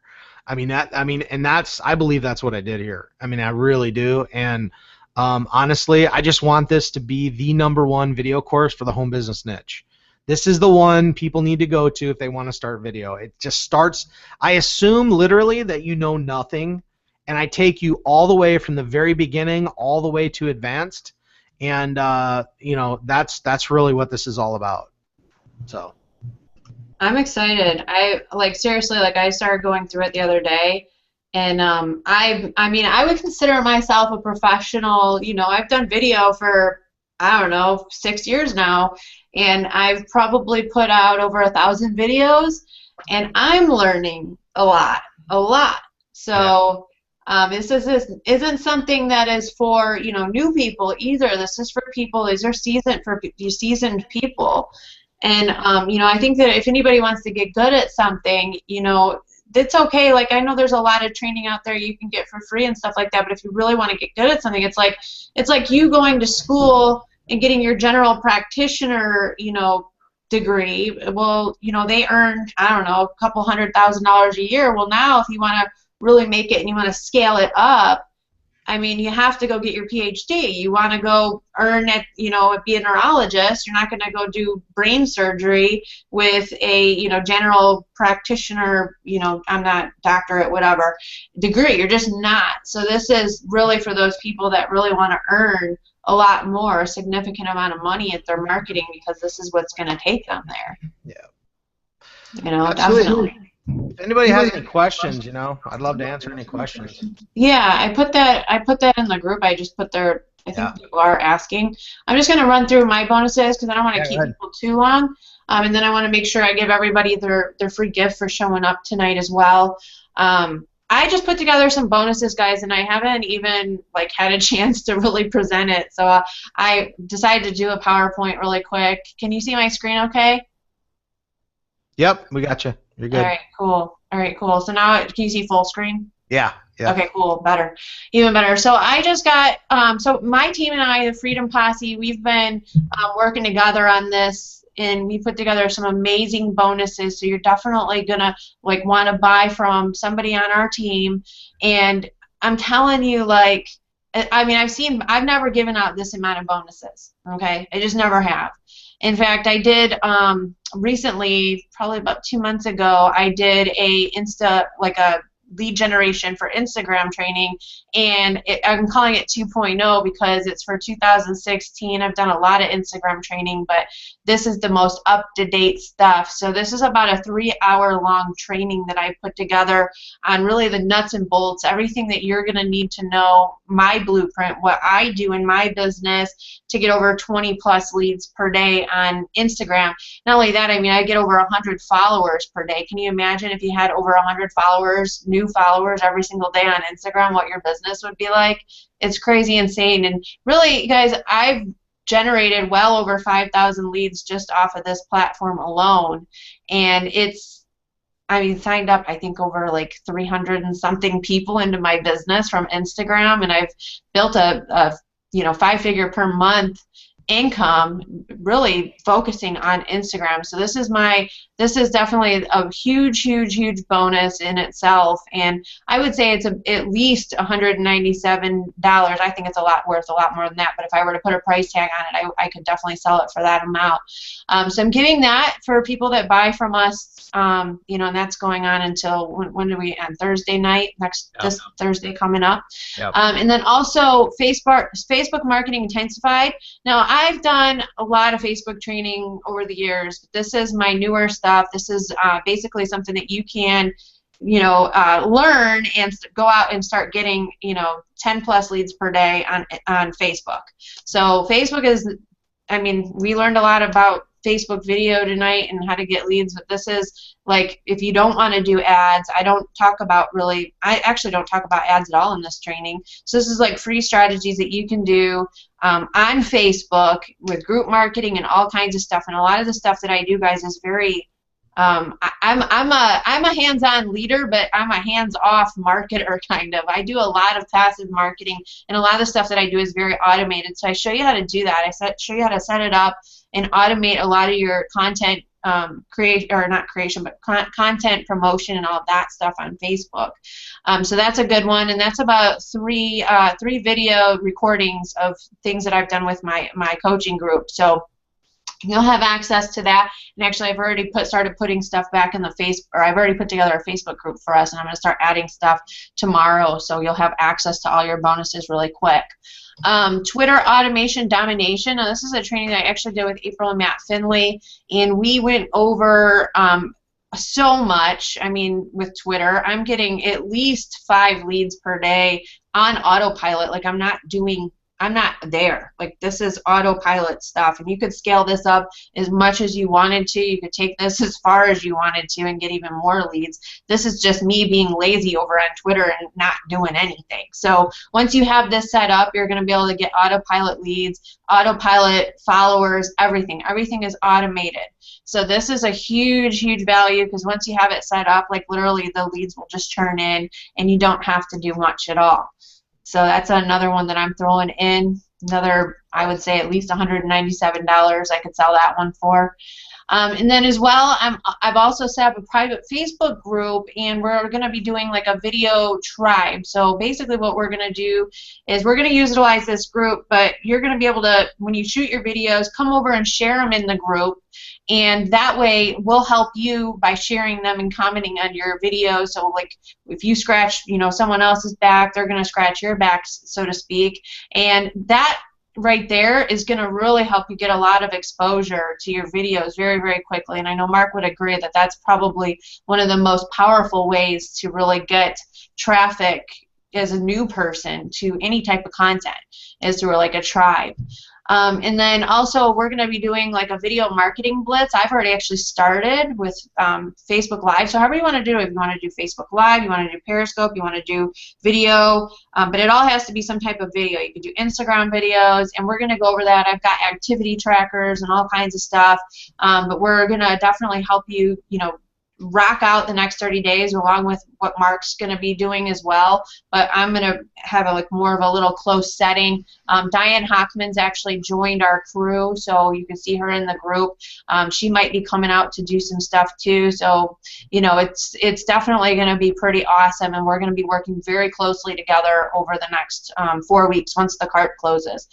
I believe that's what I did here. I mean, I really do. And honestly, I just want this to be the #1 video course for the home business niche. This is the one people need to go to if they want to start video. It just starts, I assume literally that you know nothing, and I take you all the way from the very beginning all the way to advanced, and you know, that's really what this is all about. So I'm excited. Seriously, I started going through it the other day, and I mean, I would consider myself a professional. You know, I've done video for, I don't know, 6 years now, and I've probably put out over 1,000 videos, and I'm learning a lot. So this isn't something that is for, you know, new people either. This is for people. These are seasoned people. And, you know, I think that if anybody wants to get good at something, you know, it's okay. Like, I know there's a lot of training out there you can get for free and stuff like that, but if you really want to get good at something, it's like you going to school and getting your general practitioner, you know, degree. Well, you know, they earn, I don't know, a couple $100,000 a year. Well, now if you want to really make it and you want to scale it up, I mean, you have to go get your PhD. You want to go earn it, you know, be a neurologist. You're not going to go do brain surgery with a, you know, general practitioner, you know, I'm not doctorate, whatever, degree. You're just not. So this is really for those people that really want to earn a lot more, a significant amount of money at their marketing, because this is what's going to take them there. Yeah. You know, absolutely. definitely. If anybody has any questions, you know, I'd love to answer any questions. Yeah, I put that in the group. I just put I think people are asking. I'm just going to run through my bonuses because I don't want to keep people too long. And then I want to make sure I give everybody their free gift for showing up tonight as well. I just put together some bonuses, guys, and I haven't even had a chance to really present it. So I decided to do a PowerPoint really quick. Can you see my screen okay? Yep, we got you. You're good. All right, cool. So now, can you see full screen? Yeah. Okay, cool. Better. Even better. So I just got, so my team and I, the Freedom Posse, we've been working together on this, and we put together some amazing bonuses. So you're definitely going to want to buy from somebody on our team. And I'm telling you, I mean, I've never given out this amount of bonuses, okay? I just never have. In fact, I did recently, probably about 2 months ago, I did a lead generation for Instagram training, and I'm calling it 2.0 because it's for 2016. I've done a lot of Instagram training, but this is the most up-to-date stuff. So this is about a 3-hour-long training that I put together on really the nuts and bolts, everything that you're going to need to know, my blueprint, what I do in my business to get over 20 plus leads per day on Instagram. Not only that, I mean, I get over 100 followers per day. Can you imagine if you had over 100 followers, new followers every single day on Instagram, what your business would be like? It's crazy insane. And really, guys, I've generated well over 5,000 leads just off of this platform alone. And I mean, signed up, I think, over like 300 and something people into my business from Instagram, and I've built a 5-figure per month income really focusing on Instagram. So this is definitely a huge bonus in itself, and I would say it's at least $197. I think it's worth a lot more than that, but if I were to put a price tag on it, I could definitely sell it for that amount. So I'm giving that for people that buy from us, and that's going on until when do we end? Thursday night, this Thursday coming up. Yep. And then also Facebook Marketing Intensified. Now, I've done a lot of Facebook training over the years, but this is my newer stuff. This is basically something that you can, learn and go out and start getting, 10 plus leads per day on Facebook. So Facebook is, I mean, we learned a lot about Facebook video tonight and how to get leads, but this is like, if you don't want to do ads, I actually don't talk about ads at all in this training. So this is like free strategies that you can do on Facebook with group marketing and all kinds of stuff. And a lot of the stuff that I do, guys, is very I'm a hands-on leader, but I'm a hands-off marketer kind of. I do a lot of passive marketing, and a lot of the stuff that I do is very automated. So I show you how to do that. I show you how to set it up and automate a lot of your content content promotion and all of that stuff on Facebook. So that's a good one, and that's about three video recordings of things that I've done with my coaching group. So you'll have access to that. And actually, I've already started putting stuff back in I've already put together a Facebook group for us, and I'm going to start adding stuff tomorrow, so you'll have access to all your bonuses really quick. Twitter Automation Domination. Now, this is a training that I actually did with April and Matt Finley, and we went over so much. I mean, with Twitter, I'm getting at least 5 leads per day on autopilot. Like, I'm not there. Like, this is autopilot stuff, and you could scale this up as much as you wanted to. You could take this as far as you wanted to and get even more leads. This is just me being lazy over on Twitter and not doing anything. So once you have this set up, you're going to be able to get autopilot leads, autopilot followers, everything. Everything is automated. So this is a huge value, because once you have it set up, like, literally the leads will just churn in and you don't have to do much at all. So that's another one that I'm throwing in. Another, I would say, at least $197 I could sell that one for. And then as well, I've also set up a private Facebook group, and we're going to be doing like a video tribe. So basically what we're going to do is we're going to utilize this group, but you're going to be able to, when you shoot your videos, come over and share them in the group. And that way we'll help you by sharing them and commenting on your videos. So like, if you scratch, someone else's back, they're going to scratch your back, so to speak. And that right there is going to really help you get a lot of exposure to your videos very quickly. And I know Mark would agree that that's probably one of the most powerful ways to really get traffic as a new person to any type of content, is through like a tribe. And then also we're going to be doing like a video marketing blitz. I've already actually started with Facebook Live. So however you want to do it, if you want to do Facebook Live, you want to do Periscope, you want to do video, but it all has to be some type of video. You can do Instagram videos, and we're going to go over that. I've got activity trackers and all kinds of stuff, but we're going to definitely help you, rock out the next 30 days along with what Mark's going to be doing as well. But I'm going to have more of a little close setting. Diane Hockman's actually joined our crew, so you can see her in the group. She might be coming out to do some stuff too. So it's definitely going to be pretty awesome, and we're going to be working very closely together over the next 4 weeks once the cart closes.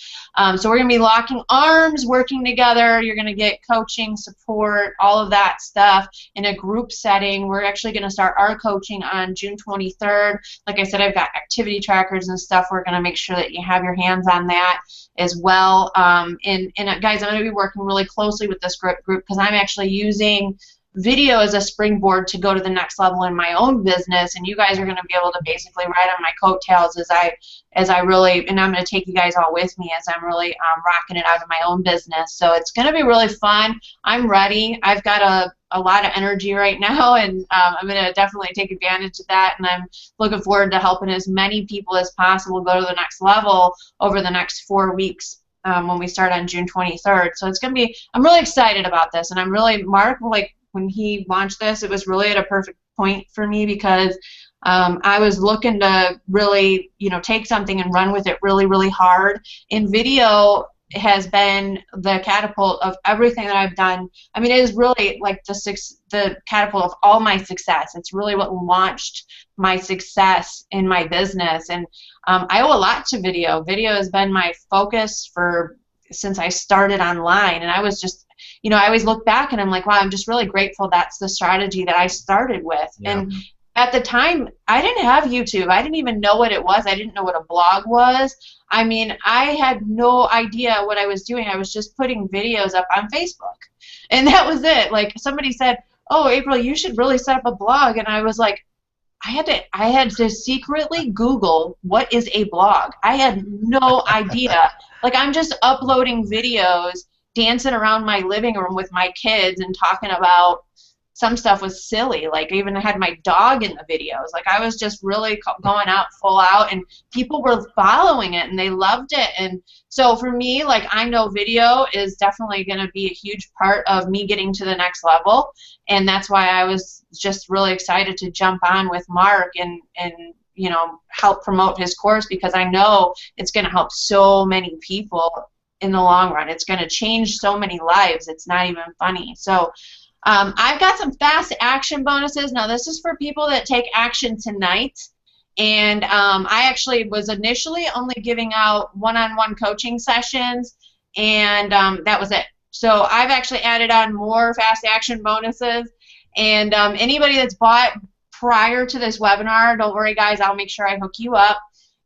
So we're going to be locking arms, working together. You're going to get coaching, support, all of that stuff in a group setting. We're actually going to start our coaching on June 23rd. Like I said, I've got activity trackers and stuff. We're going to make sure that you have your hands on that as well. And guys, I'm going to be working really closely with this group because I'm actually using video as a springboard to go to the next level in my own business, and you guys are going to be able to basically ride on my coattails as I really, and I'm going to take you guys all with me as I'm really rocking it out in my own business. So it's going to be really fun. I'm ready. I've got a lot of energy right now, and I'm going to definitely take advantage of that, and I'm looking forward to helping as many people as possible go to the next level over the next 4 weeks when we start on June 23rd. So it's going to be, I'm really excited about this, and I'm really, Mark, like, when he launched this, it was really at a perfect point for me because I was looking to really, take something and run with it really, really hard. And video has been the catapult of everything that I've done. I mean, it is really like the catapult of all my success. It's really what launched my success in my business. And I owe a lot to video. Video has been my focus since I started online, and I was just, I always look back and I'm like, wow, I'm just really grateful that's the strategy that I started with. Yeah. And at the time, I didn't have YouTube. I didn't even know what it was. I didn't know what a blog was. I mean, I had no idea what I was doing. I was just putting videos up on Facebook. And that was it. Like, somebody said, oh, April, you should really set up a blog. And I was like, I had to secretly Google what is a blog. I had no idea. Like, I'm just uploading videos, dancing around my living room with my kids and talking about some stuff was silly. Like, I even had my dog in the videos. Like, I was just really going out full out, and people were following it and they loved it. And so for me, like, I know video is definitely going to be a huge part of me getting to the next level, and that's why I was just really excited to jump on with Mark and help promote his course, because I know it's going to help so many people in the long run. It's going to change so many lives. It's not even funny. So I've got some fast action bonuses. Now, this is for people that take action tonight. And I actually was initially only giving out one-on-one coaching sessions, and that was it. So I've actually added on more fast action bonuses. And anybody that's bought prior to this webinar, don't worry, guys, I'll make sure I hook you up.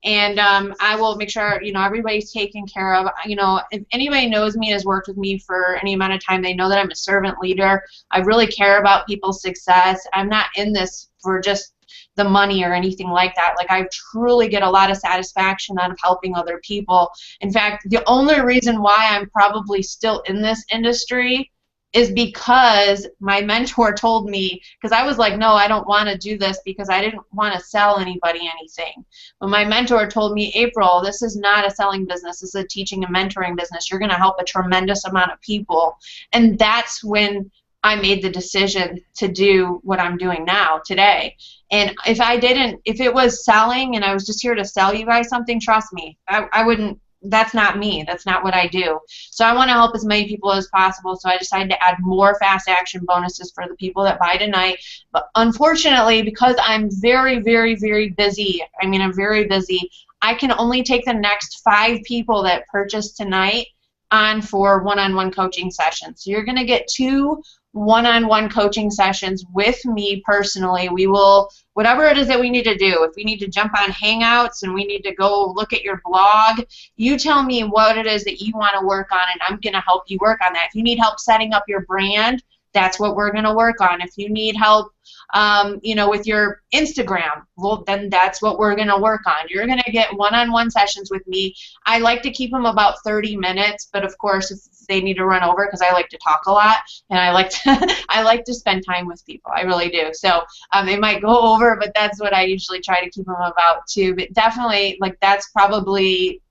And I will make sure, everybody's taken care of. If anybody knows me, has worked with me for any amount of time, they know that I'm a servant leader. I really care about people's success. I'm not in this for just the money or anything like that. Like, I truly get a lot of satisfaction out of helping other people. In fact, the only reason why I'm probably still in this industry is because my mentor told me, because I was like, no, I don't want to do this because I didn't want to sell anybody anything. But my mentor told me, April, this is not a selling business. This is a teaching and mentoring business. You're going to help a tremendous amount of people. And that's when I made the decision to do what I'm doing now, today. And if it was selling and I was just here to sell you guys something, trust me, I wouldn't. That's not me. That's not what I do. So I want to help as many people as possible, so I decided to add more fast action bonuses for the people that buy tonight. But unfortunately, because I'm very, very, very busy, I'm very busy, I can only take the next 5 people that purchase tonight on for one-on-one coaching sessions. So you're going to get 2 one-on-one coaching sessions with me personally. We will, whatever it is that we need to do, if we need to jump on Hangouts and we need to go look at your blog, you tell me what it is that you want to work on, and I'm going to help you work on that. If you need help setting up your brand, that's what we're going to work on. If you need help, with your Instagram, well, then that's what we're going to work on. You're going to get one-on-one sessions with me. I like to keep them about 30 minutes, but of course, if they need to run over, because I like to talk a lot, and I like to spend time with people. I really do. So they might go over, but that's what I usually try to keep them about too. But definitely, like, that's probably,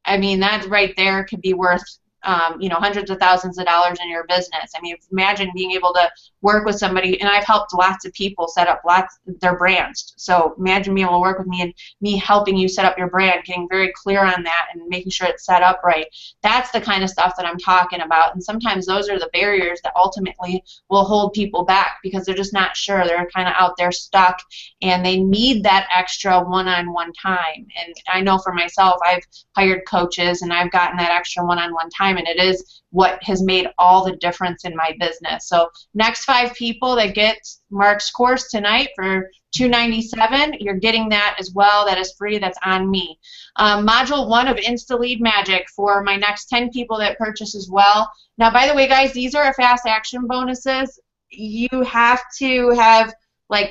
that right there could be worth hundreds of thousands of dollars in your business. Imagine being able to work with somebody, and I've helped lots of people set up their brands. So imagine being able to work with me and me helping you set up your brand, getting very clear on that and making sure it's set up right. That's the kind of stuff that I'm talking about. And sometimes those are the barriers that ultimately will hold people back, because they're just not sure. They're kind of out there stuck, and they need that extra one-on-one time. And I know for myself, I've hired coaches and I've gotten that extra one-on-one time time, and it is what has made all the difference in my business. So next 5 people that get Mark's course tonight for $297, you're getting that as well. That is free. That's on me. Module 1 of Insta Lead Magic for my next 10 people that purchase as well. Now, by the way, guys, these are fast action bonuses. You have to have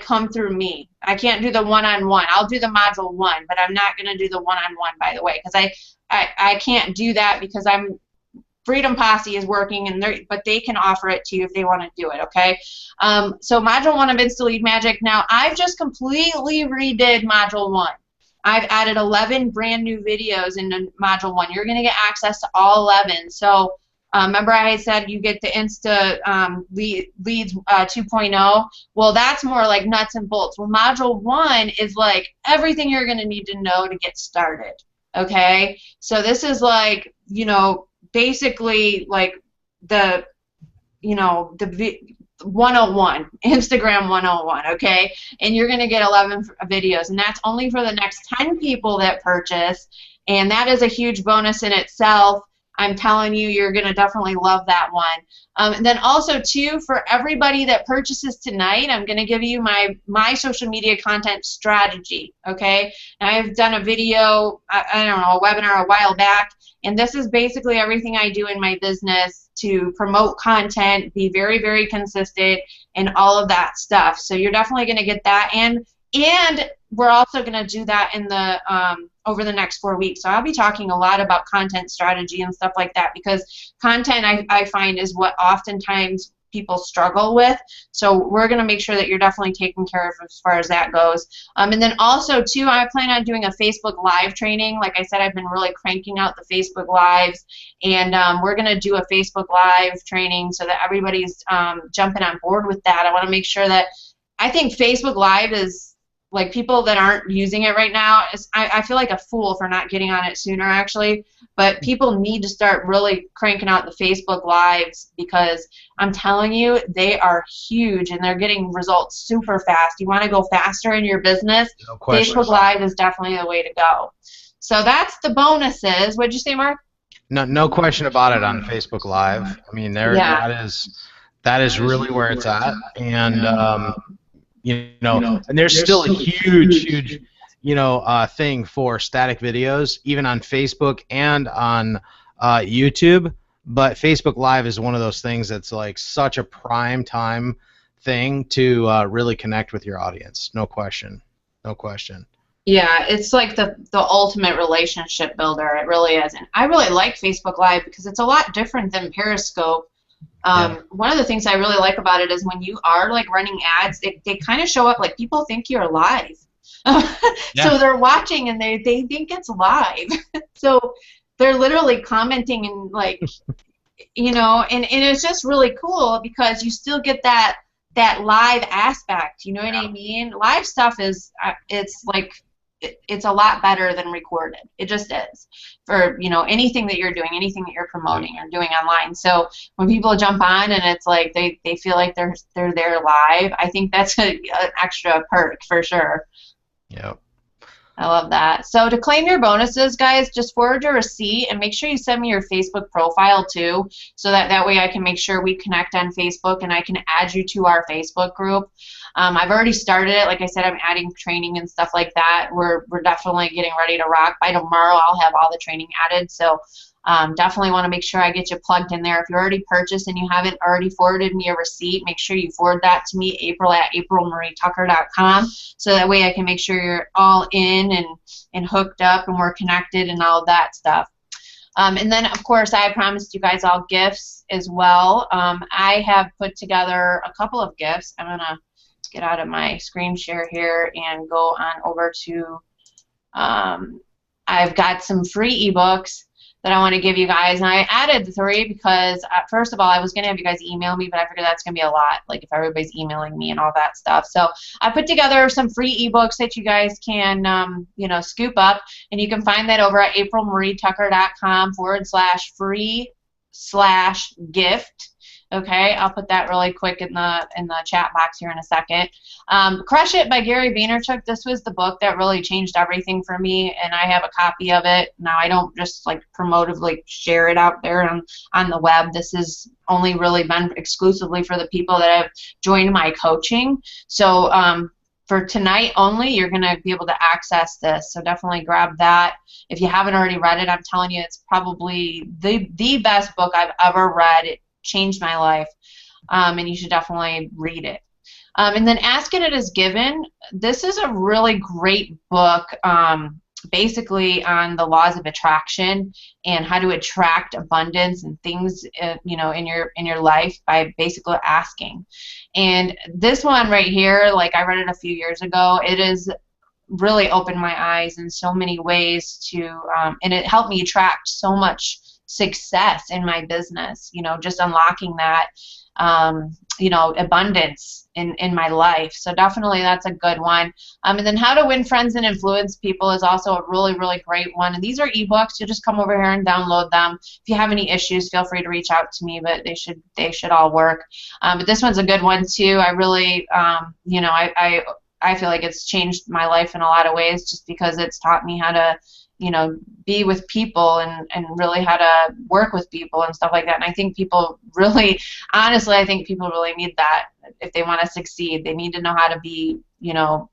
come through me. I can't do the one-on-one. I'll do the module 1, but I'm not going to do the one-on-one, by the way, because I can't do that because Freedom Posse is working, but they can offer it to you if they want to do it, okay? So module 1 of Insta Lead Magic. Now, I've just completely redid module 1. I've added 11 brand new videos into module 1. You're going to get access to all 11. So remember I said you get the Insta Leads 2.0? Well, that's more like nuts and bolts. Well, module 1 is like everything you're going to need to know to get started, okay? So this is like, basically like the 101, Instagram 101, okay? And you're going to get 11 videos, and that's only for the next 10 people that purchase, and that is a huge bonus in itself. I'm telling you, you're going to definitely love that one. And then also, too, for everybody that purchases tonight, I'm going to give you my social media content strategy, okay? And I've done a video, I don't know, a webinar a while back, and this is basically everything I do in my business to promote content, be very, very consistent, and all of that stuff. So you're definitely going to get that. And we're also going to do that in the over the next 4 weeks. So I'll be talking a lot about content strategy and stuff like that, because content I find is what oftentimes people struggle with. So we're going to make sure that you're definitely taken care of as far as that goes. And then also, too, I plan on doing a Facebook Live training. Like I said, I've been really cranking out the Facebook Lives, and we're going to do a Facebook Live training so that everybody's jumping on board with that. I want to make sure that I think Facebook Live is, like, people that aren't using it right now, I feel like a fool for not getting on it sooner, actually. But people need to start really cranking out the Facebook Lives, because I'm telling you, they are huge, and they're getting results super fast. You want to go faster in your business, no question. Facebook Live is definitely the way to go. So that's the bonuses. What'd you say, Mark? No question about it on Facebook Live. I mean, that is really where it's at, and and there's still a huge thing for static videos, even on Facebook and on YouTube. But Facebook Live is one of those things that's like such a prime time thing to really connect with your audience. No question. No question. Yeah, it's like the ultimate relationship builder. It really is. And I really like Facebook Live because it's a lot different than Periscope. One of the things I really like about it is when you are like running ads, they kind of show up like people think you're live. So they're watching and they think it's live. So they're literally commenting and like, and it's just really cool because you still get that live aspect. You know what I mean? Live stuff is it's a lot better than recorded. It just is for anything that you're doing, anything that you're promoting or doing online. So when people jump on and it's like they feel like they're there live, I think that's an extra perk for sure. Yep. I love that. So to claim your bonuses, guys, just forward your receipt and make sure you send me your Facebook profile too, so that way I can make sure we connect on Facebook and I can add you to our Facebook group. I've already started it. Like I said, I'm adding training and stuff like that. We're definitely getting ready to rock. By tomorrow, I'll have all the training added. So definitely want to make sure I get you plugged in there. If you already purchased and you haven't already forwarded me a receipt, make sure you forward that to me, April@aprilmarietucker.com, so that way I can make sure you're all in and hooked up and we're connected and all that stuff. And then, of course, I promised you guys all gifts as well. I have put together a couple of gifts. I'm going to get out of my screen share here and go on over to, I've got some free ebooks that I want to give you guys, and I added 3 because first of all, I was going to have you guys email me, but I figured that's going to be a lot, like if everybody's emailing me and all that stuff. So I put together some free ebooks that you guys can scoop up, and you can find that over at aprilmarietucker.com /free/gift. Okay, I'll put that really quick in the chat box here in a second. Crush It by Gary Vaynerchuk. This was the book that really changed everything for me, and I have a copy of it. Now, I don't just like promotively share it out there on the web. This is only really been exclusively for the people that have joined my coaching. So for tonight only, you're going to be able to access this. So definitely grab that. If you haven't already read it, I'm telling you, it's probably the best book I've ever read. It changed my life, and you should definitely read it. And then Ask and It Is Given. This is a really great book, basically on the laws of attraction and how to attract abundance and things, you know, in your life by basically asking. And this one right here, like I read it a few years ago, it is really opened my eyes in so many ways to, and it helped me attract so much success in my business, you know, just unlocking that, you know, abundance in my life. So definitely that's a good one. And then How to Win Friends and Influence People is also a really, really great one. And these are ebooks. You just come over here and download them. If you have any issues, feel free to reach out to me, but they should all work. But this one's a good one too. I really, you know, I feel like it's changed my life in a lot of ways just because it's taught me how to, you know, be with people and really how to work with people and stuff like that. And I think people really, honestly, I think people really need that if they want to succeed. They need to know how to be, you know,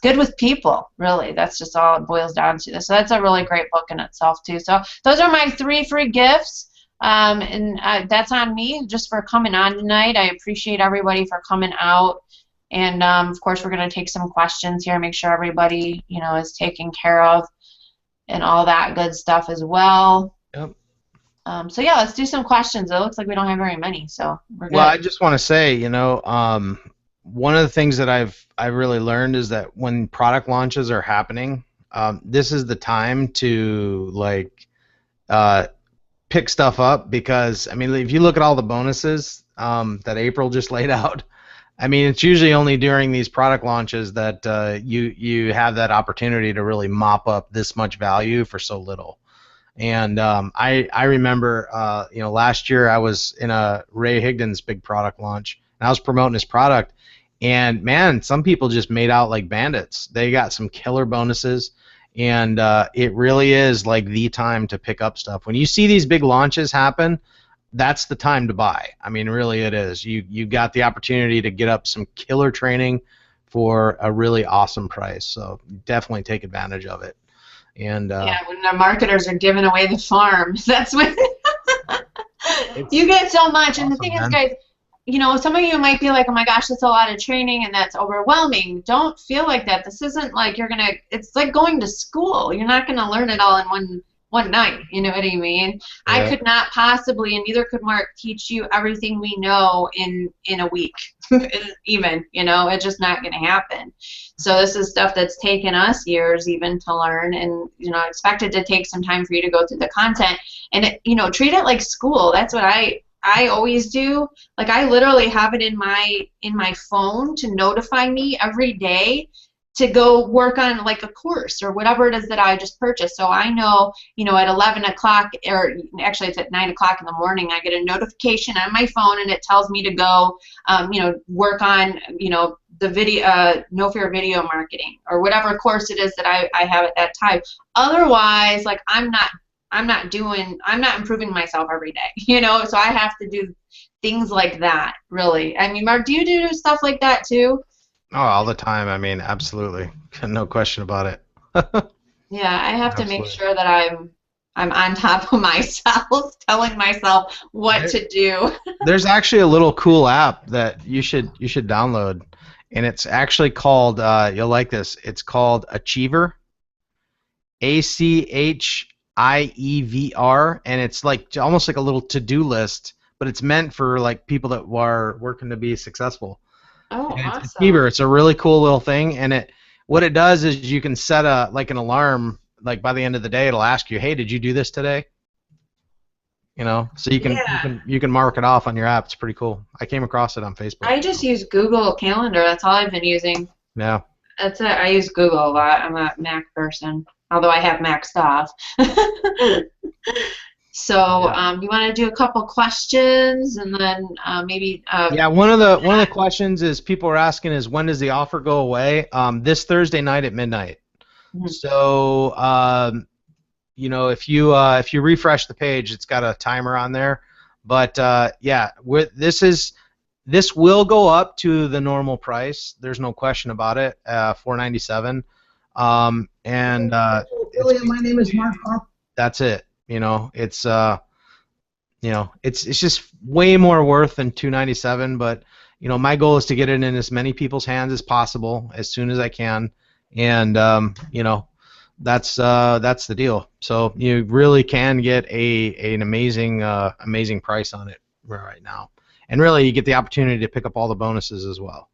good with people, really. That's just all it boils down to. So that's a really great book in itself, too. So those are my 3 free gifts. And that's on me just for coming on tonight. I appreciate everybody for coming out. And, of course, we're going to take some questions here, make sure everybody, you know, is taken care of and all that good stuff as well. Yep. So, yeah, let's do some questions. It looks like we don't have very many, so we're good. Well, I just want to say, you know, one of the things that I've really learned is that when product launches are happening, this is the time to, like, pick stuff up because, I mean, if you look at all the bonuses that April just laid out, I mean, it's usually only during these product launches that you have that opportunity to really mop up this much value for so little. And I remember, you know, last year I was in a Ray Higdon's big product launch, and I was promoting his product, and man, some people just made out like bandits. They got some killer bonuses, and it really is like the time to pick up stuff. When you see these big launches happen, that's the time to buy. I mean, really it is. You got the opportunity to get up some killer training for a really awesome price. So definitely take advantage of it. And yeah, when the marketers are giving away the farm, that's when you get so much. Awesome, and the thing man. is, guys, you know, some of you might be like, oh my gosh, that's a lot of training and that's overwhelming. Don't feel like that. This isn't like you're gonna. It's like going to school. You're not gonna learn it all in one night, you know what I mean? Yeah. I could not possibly, and neither could Mark, teach you everything we know in a week, even, you know, it's just not going to happen. So this is stuff that's taken us years even to learn, and, you know, expect it to take some time for you to go through the content, and, it, you know, treat it like school. That's what I always do. Like, I literally have it in my phone to notify me every day to go work on like a course or whatever it is that I just purchased. So I know, you know, at 11 o'clock, or actually it's at 9 o'clock in the morning, I get a notification on my phone and it tells me to go, you know, work on, you know, the video, No Fear Video Marketing, or whatever course it is that I have at that time. Otherwise, like, I'm not improving myself every day, you know, so I have to do things like that, really. I mean, Mark, do you do stuff like that too? Oh, all the time. I mean, absolutely. No question about it. Yeah, I have to make sure that I'm on top of myself, telling myself what to do. There's actually a little cool app that you should download, and it's actually called, you'll like this, it's called Achiever, ACHIEVR, and it's like almost like a little to-do list, but it's meant for like people that are working to be successful. Oh, awesome. Achiever. It's a really cool little thing, and what it does is you can set an alarm, like by the end of the day it'll ask you, hey, did you do this today? You know, so you can mark it off on your app. It's pretty cool. I came across it on Facebook. I just use Google Calendar. That's all I've been using. Yeah. That's it. I use Google a lot. I'm a Mac person, although I have Mac stuff. So Yeah. you want to do a couple questions and then maybe Yeah, one of the questions is people are asking is when does the offer go away? This Thursday night at midnight. mhm. So if you refresh the page, it's got a timer on there. But yeah, this will go up to the normal price. There's no question about it. $497. And it's William, my name is Mark Harper. that's it. It's just way more worth than $297. But my goal is to get it in as many people's hands as possible as soon as I can. And that's the deal. So you really can get an amazing price on it right now, and really you get the opportunity to pick up all the bonuses as well.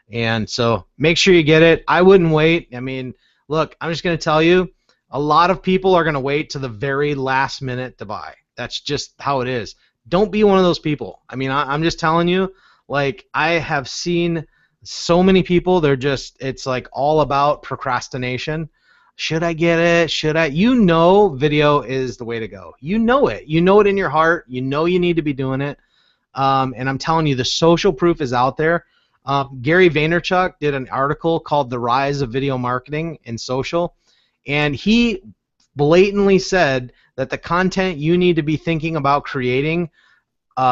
And so make sure you get it. I wouldn't wait. I mean, look, I'm just going to tell you, a lot of people are going to wait to the very last minute to buy. That's just how it is. Don't be one of those people. I mean, I'm just telling you, like, I have seen so many people, it's like all about procrastination. Should I get it? Should I? Video is the way to go. You know it. You know it in your heart. You know you need to be doing it. And I'm telling you, the social proof is out there. Gary Vaynerchuk did an article called The Rise of Video Marketing in Social, and he blatantly said that the content you need to be thinking about creating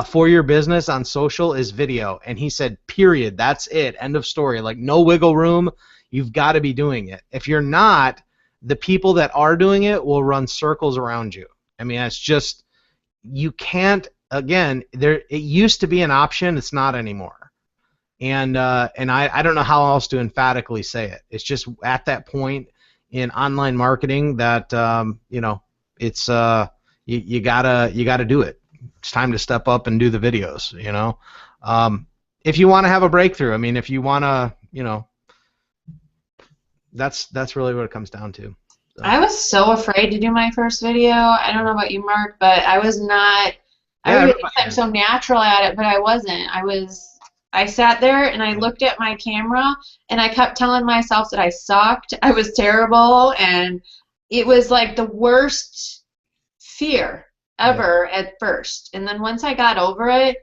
for your business on social is video. And he said, period, that's it, end of story. Like, no wiggle room. You've got to be doing it. If you're not, the people that are doing it will run circles around you. I mean, it's just, you can't, again, it used to be an option, it's not anymore. And I don't know how else to emphatically say it. It's just at that point in online marketing that it's you gotta do it. It's time to step up and do the videos. If you want to have a breakthrough. I mean, if you want to, that's really what it comes down to. So. I was so afraid to do my first video. I don't know about you, Mark, but I was not. I think I'm so natural at it, but I wasn't. I sat there and I looked at my camera and I kept telling myself that I sucked. I was terrible, and it was like the worst fear ever at first. And then once I got over it,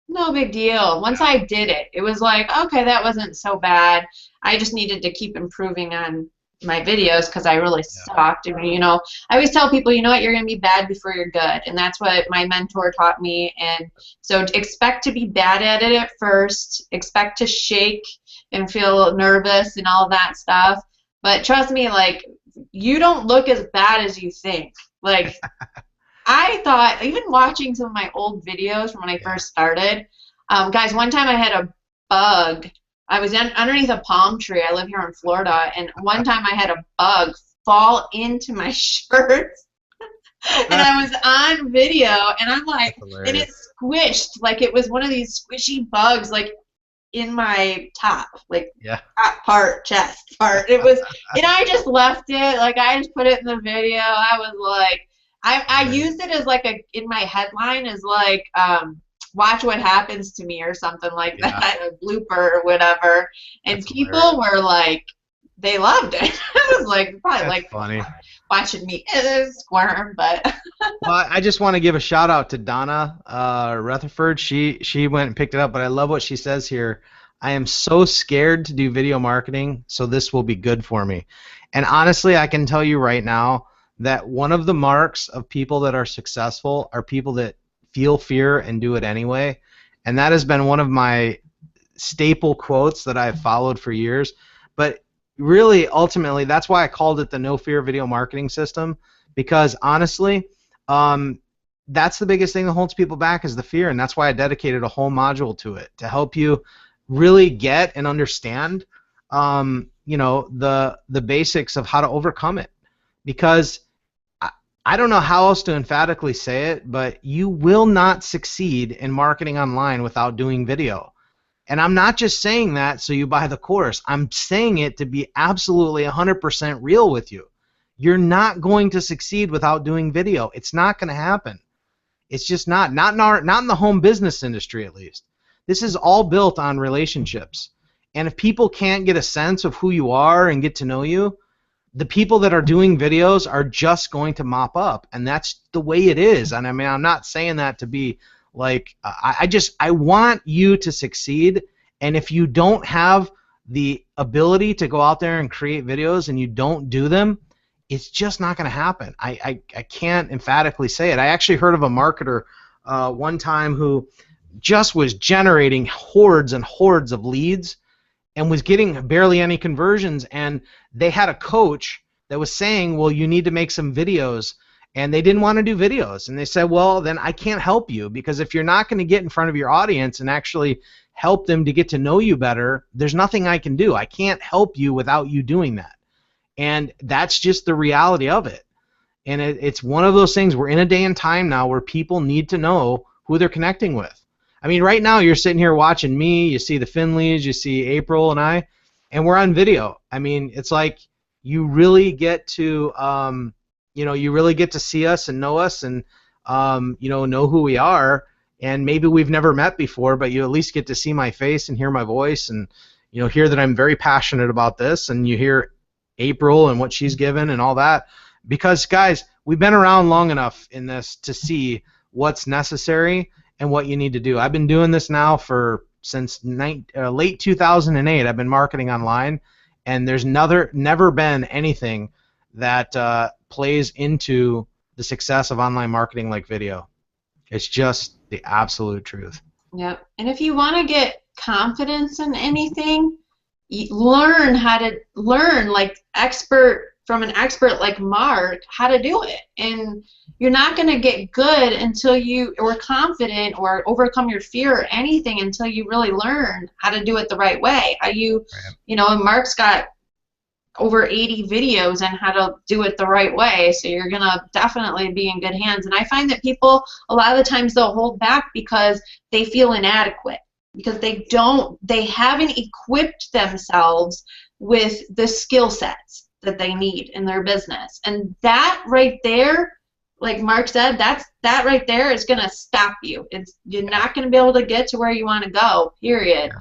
no big deal. Once I did it, it was like, okay, that wasn't so bad. I just needed to keep improving on my videos because I really sucked. And, I always tell people, you know what, you're going to be bad before you're good. And that's what my mentor taught me. And so expect to be bad at it at first. Expect to shake and feel nervous and all that stuff. But trust me, like, you don't look as bad as you think. Like, I thought, even watching some of my old videos from when I first started, guys, one time I had a bug. I was underneath a palm tree. I live here in Florida, and one time I had a bug fall into my shirt, and I was on video, and I'm like, and it squished, like it was one of these squishy bugs, like in my top, like top part, chest part. It was, and I just left it, like I just put it in the video. I was like, I used it as like in my headline as like, watch what happens to me or something like that, a blooper or whatever. And that's people were like, they loved it. It was like probably that's like funny watching me squirm, but. Well, I just want to give a shout out to Donna Rutherford. She went and picked it up, but I love what she says here. I am so scared to do video marketing, so this will be good for me. And honestly, I can tell you right now that one of the marks of people that are successful are people that feel fear and do it anyway. And that has been one of my staple quotes that I've followed for years. But really, ultimately, that's why I called it the No Fear Video Marketing System, because honestly, that's the biggest thing that holds people back is the fear, and that's why I dedicated a whole module to it, to help you really get and understand the basics of how to overcome it. Because I don't know how else to emphatically say it, but you will not succeed in marketing online without doing video. And I'm not just saying that so you buy the course. I'm saying it to be absolutely 100% real with you. You're not going to succeed without doing video. It's not going to happen. It's just not in the home business industry, at least. This is all built on relationships. And if people can't get a sense of who you are and get to know you, the people that are doing videos are just going to mop up, and that's the way it is. And I mean, I'm not saying that to be like, I want you to succeed, and if you don't have the ability to go out there and create videos and you don't do them, it's just not going to happen. I can't emphatically say it. I actually heard of a marketer one time who just was generating hordes and hordes of leads and was getting barely any conversions, and they had a coach that was saying, well, you need to make some videos, and they didn't want to do videos, and they said, well, then I can't help you, because if you're not going to get in front of your audience and actually help them to get to know you better, there's nothing I can do. I can't help you without you doing that. And that's just the reality of it. And it's one of those things, we're in a day and time now where people need to know who they're connecting with. I mean, right now you're sitting here watching me, you see the Finleys, you see April and I, and we're on video. I mean, it's like you really get to, you really get to see us and know us, and know who we are. And maybe we've never met before, but you at least get to see my face and hear my voice, and hear that I'm very passionate about this, and you hear April and what she's given and all that. Because guys, we've been around long enough in this to see what's necessary and what you need to do. I've been doing this now since late 2008. I've been marketing online, and there's never been anything that plays into the success of online marketing like video. It's just the absolute truth. Yep. And if you want to get confidence in anything, learn how to learn from an expert like Mark how to do it. And you're not going to get good until you are confident or overcome your fear or anything until you really learn how to do it the right way. And Mark's got over 80 videos on how to do it the right way, so you're going to definitely be in good hands. And I find that people, a lot of the times, they'll hold back because they feel inadequate, because they haven't equipped themselves with the skill sets that they need in their business. And that right there, like Mark said, that right there is going to stop you. You're not going to be able to get to where you want to go, period.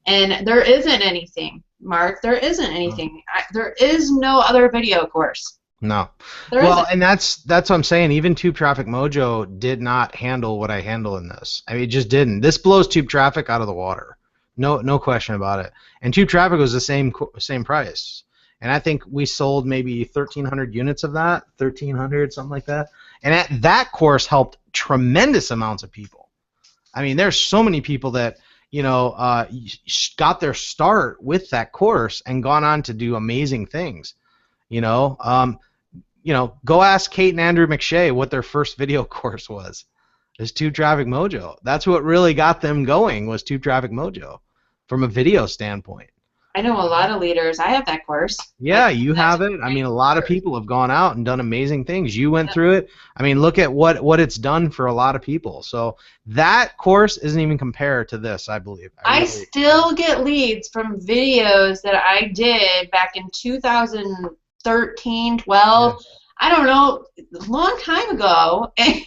And there isn't anything, Mark. There isn't anything. There is no other video course. No. There well, isn't. And that's what I'm saying. Even Tube Traffic Mojo did not handle what I handle in this. I mean, it just didn't. This blows Tube Traffic out of the water. No question about it. And Tube Traffic was the same price. And I think we sold maybe 1,300 units of that, 1,300, something like that. And that course helped tremendous amounts of people. I mean, there's so many people that got their start with that course and gone on to do amazing things. Go ask Kate and Andrew McShay what their first video course was. It's Tube Traffic Mojo. That's what really got them going, was Tube Traffic Mojo from a video standpoint. I know a lot of leaders. I have that course. Yeah, you have it. I mean, a lot of people have gone out and done amazing things. You went through it. I mean, look at what it's done for a lot of people. So that course isn't even compared to this, I believe. I still get leads from videos that I did back in 2013, 12. Yes. I don't know, a long time ago. And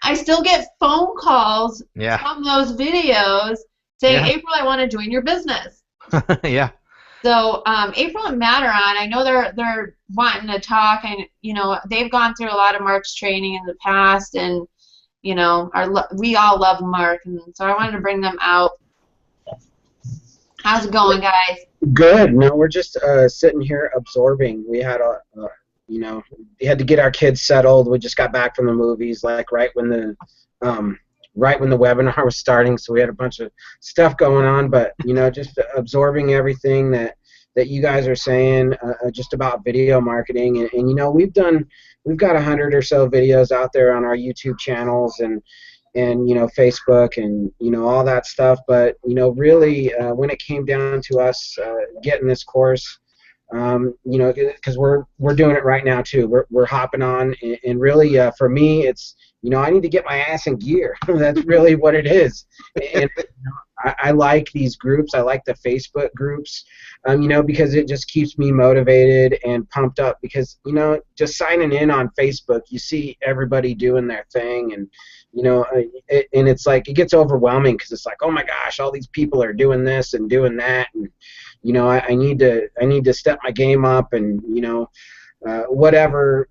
I still get phone calls from those videos saying, April, I want to join your business. Yeah. So April and Matt are on. I know they're wanting to talk, and they've gone through a lot of Mark's training in the past, and we all love Mark, and so I wanted to bring them out. How's it going, guys? Good. No, we're just sitting here absorbing. We had we had to get our kids settled. We just got back from the movies, like right when the webinar was starting, so we had a bunch of stuff going on, but just absorbing everything that you guys are saying just about video marketing, and we've got 100 or so videos out there on our YouTube channels and Facebook and all that stuff, but really when it came down to us getting this course, because we're doing it right now too. We're hopping on, and really for me, it's I need to get my ass in gear. That's really what it is. And I like these groups. I like the Facebook groups, because it just keeps me motivated and pumped up. Because just signing in on Facebook, you see everybody doing their thing, and and it's like it gets overwhelming because it's like, oh my gosh, all these people are doing this and doing that, and I need to step my game up, and whatever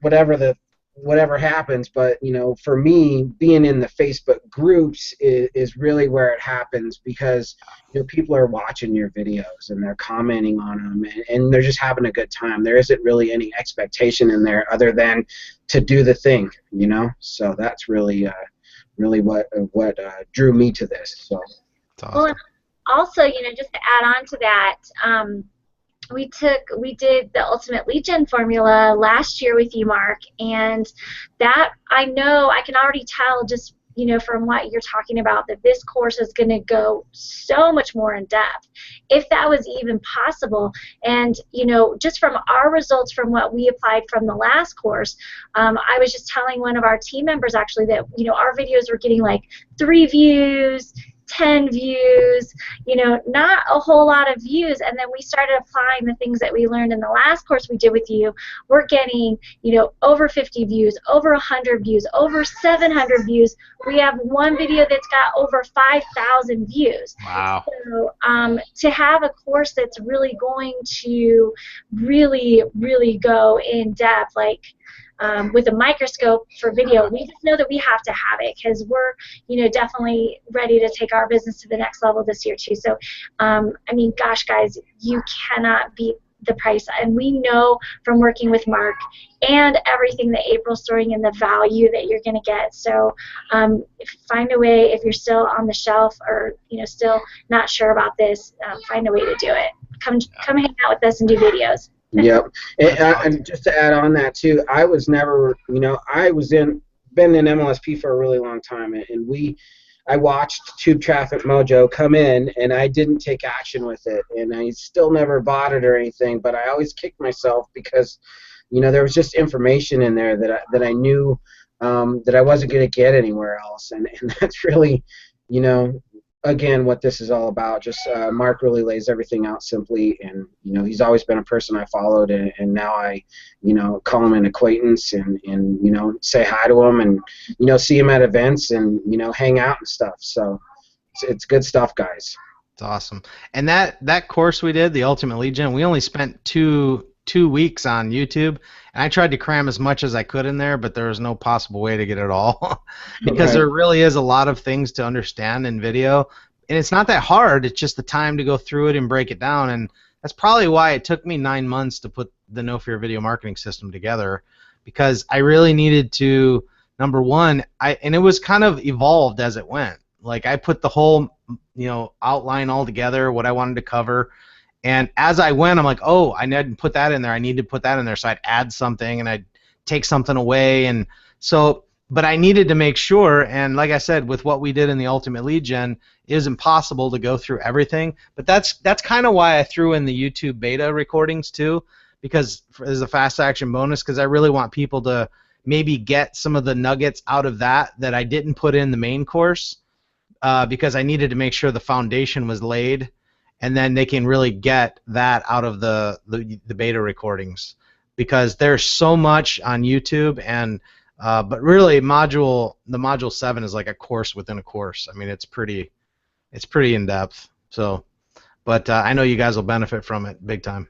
happens. But for me, being in the Facebook groups is really where it happens, because people are watching your videos and they're commenting on them, and they're just having a good time. There isn't really any expectation in there other than to do the thing, so that's really what drew me to this. So That's Well, awesome. and also, just to add on to that, we did the Ultimate Lead Gen formula last year with you, Mark, and that I know I can already tell just from what you're talking about that this course is going to go so much more in depth, if that was even possible. And just from our results from what we applied from the last course, I was just telling one of our team members actually that our videos were getting like 3 views, 10 views, not a whole lot of views. And then we started applying the things that we learned in the last course we did with you. We're getting, over 50 views, over 100 views, over 700 views. We have one video that's got over 5,000 views. Wow. So to have a course that's really going to really, really go in depth, like with a microscope for video, we just know that we have to have it, because we're definitely ready to take our business to the next level this year too. So I mean, gosh, guys, you cannot beat the price, and we know from working with Mark and everything that April's throwing in, the value that you're going to get. So find a way, if you're still on the shelf or still not sure about this, find a way to do it. Come hang out with us and do videos. Yep. And just to add on that too, I was never, been in MLSP for a really long time, and I watched Tube Traffic Mojo come in, and I didn't take action with it, and I still never bought it or anything, but I always kicked myself because, there was just information in there that I knew that I wasn't going to get anywhere else, and that's really, again, what this is all about. Just Mark really lays everything out simply, and he's always been a person I followed, and now I call him an acquaintance, and say hi to him, and see him at events, and hang out and stuff. So it's good stuff, guys. It's awesome. And that course we did, the Ultimate Lead Gen, we only spent two weeks on YouTube, and I tried to cram as much as I could in there, but there was no possible way to get it all because there really is a lot of things to understand in video, and it's not that hard. It's just the time to go through it and break it down, and that's probably why it took me 9 months to put the No Fear video marketing system together, because I really needed to, number one, and it was kind of evolved as it went. Like, I put the whole outline all together, what I wanted to cover. And as I went, I'm like, oh, I didn't put that in there. I need to put that in there. So I'd add something and I'd take something away. And so, but I needed to make sure. And like I said, with what we did in the Ultimate Lead Gen, it is impossible to go through everything. But that's kind of why I threw in the YouTube beta recordings too, because as a fast action bonus, because I really want people to maybe get some of the nuggets out of that I didn't put in the main course, because I needed to make sure the foundation was laid. And then they can really get that out of the beta recordings, because there's so much on YouTube, and but really the module 7 is like a course within a course. I mean, it's pretty in depth. So, but I know you guys will benefit from it big time.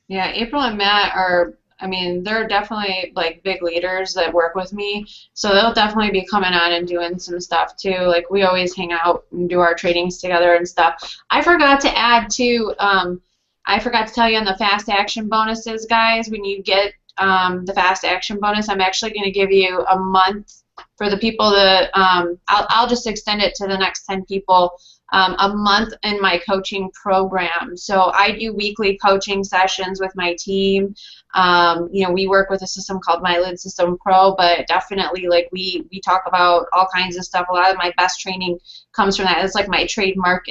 Yeah, April and Matt are, I mean, they're definitely like big leaders that work with me, so they'll definitely be coming on and doing some stuff too. Like, we always hang out and do our trainings together and stuff. I forgot to add too, I forgot to tell you on the fast action bonuses, guys, when you get the fast action bonus, I'm actually going to give you a month for the people that, I'll just extend it to the next 10 people, a month in my coaching program. So I do weekly coaching sessions with my team. We work with a system called My Lid System Pro, but definitely, like, we talk about all kinds of stuff. A lot of my best training comes from that. It's like my trademark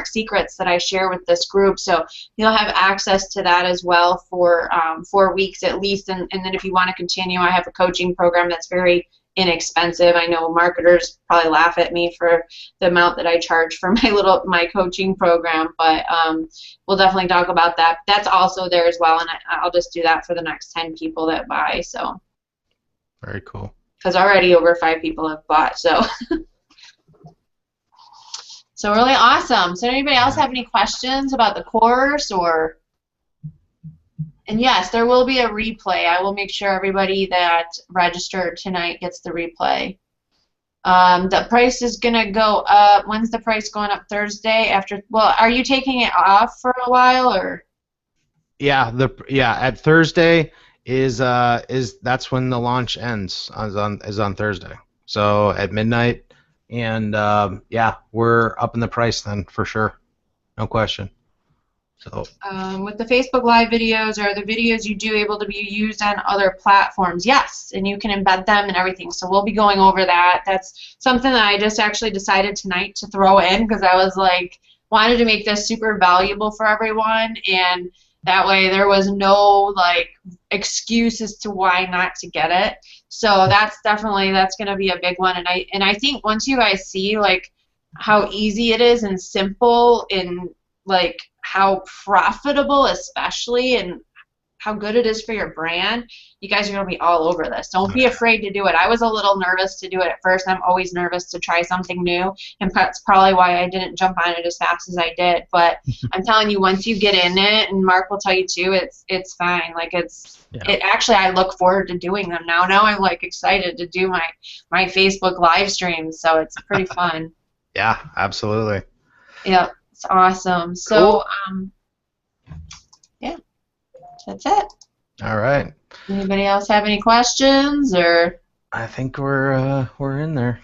secrets that I share with this group. So you'll have access to that as well for 4 weeks at least. And then if you want to continue, I have a coaching program that's very inexpensive. I know marketers probably laugh at me for the amount that I charge for my coaching program, but we'll definitely talk about that. That's also there as well, and I'll just do that for the next 10 people that buy. So very cool. Because already over 5 people have bought, so so really awesome. So anybody else have any questions about the course or? And yes, there will be a replay. I will make sure everybody that registered tonight gets the replay. The price is gonna go up. When's the price going up? Thursday after. Well, are you taking it off for a while or? Yeah, at Thursday is that's when the launch ends is on Thursday. So at midnight, and yeah, we're upping the price then for sure, no question. So with the Facebook Live videos, are the videos you do able to be used on other platforms? Yes, and you can embed them and everything. So we'll be going over that. That's something that I just actually decided tonight to throw in because I was like, wanted to make this super valuable for everyone, and that way there was no like excuse as to why not to get it. So that's going to be a big one, and I think once you guys see like how easy it is and simple and like how profitable especially and how good it is for your brand, you guys are going to be all over this. Don't be afraid to do it. I was a little nervous to do it at first. I'm always nervous to try something new, and that's probably why I didn't jump on it as fast as I did. But I'm telling you, once you get in it, and Mark will tell you too, it's fine. Like it actually, I look forward to doing them now. Now I'm like excited to do my Facebook live streams, so it's pretty fun. Yeah, absolutely. Yeah, it's awesome. So yeah. That's it. All right. Anybody else have any questions or? I think we're in there.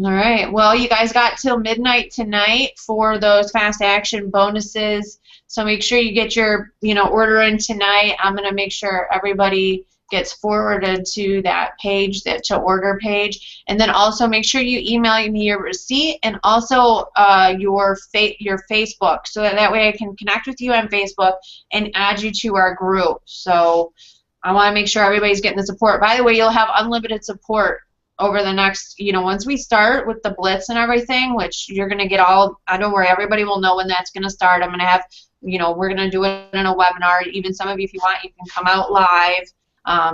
All right. Well, you guys got till midnight tonight for those fast action bonuses. So make sure you get your order in tonight. I'm gonna make sure everybody gets forwarded to that page, that to order page, and then also make sure you email me your receipt and also your Facebook, so that way I can connect with you on Facebook and add you to our group. So I want to make sure everybody's getting the support. By the way, you'll have unlimited support over the next, once we start with the Blitz and everything, which you're going to get all, don't worry, everybody will know when that's going to start. I'm going to have, we're going to do it in a webinar. Even some of you, if you want, you can come out live.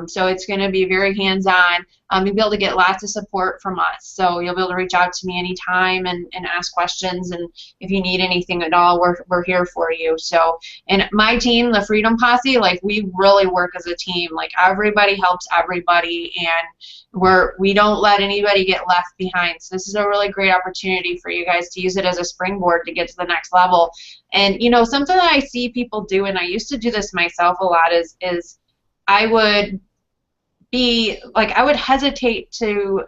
So it's going to be very hands-on. You'll be able to get lots of support from us. So you'll be able to reach out to me anytime and ask questions. And if you need anything at all, we're here for you. So, and my team, the Freedom Posse, like we really work as a team. Like everybody helps everybody, and we don't let anybody get left behind. So this is a really great opportunity for you guys to use it as a springboard to get to the next level. And something that I see people do, and I used to do this myself a lot, is I would hesitate to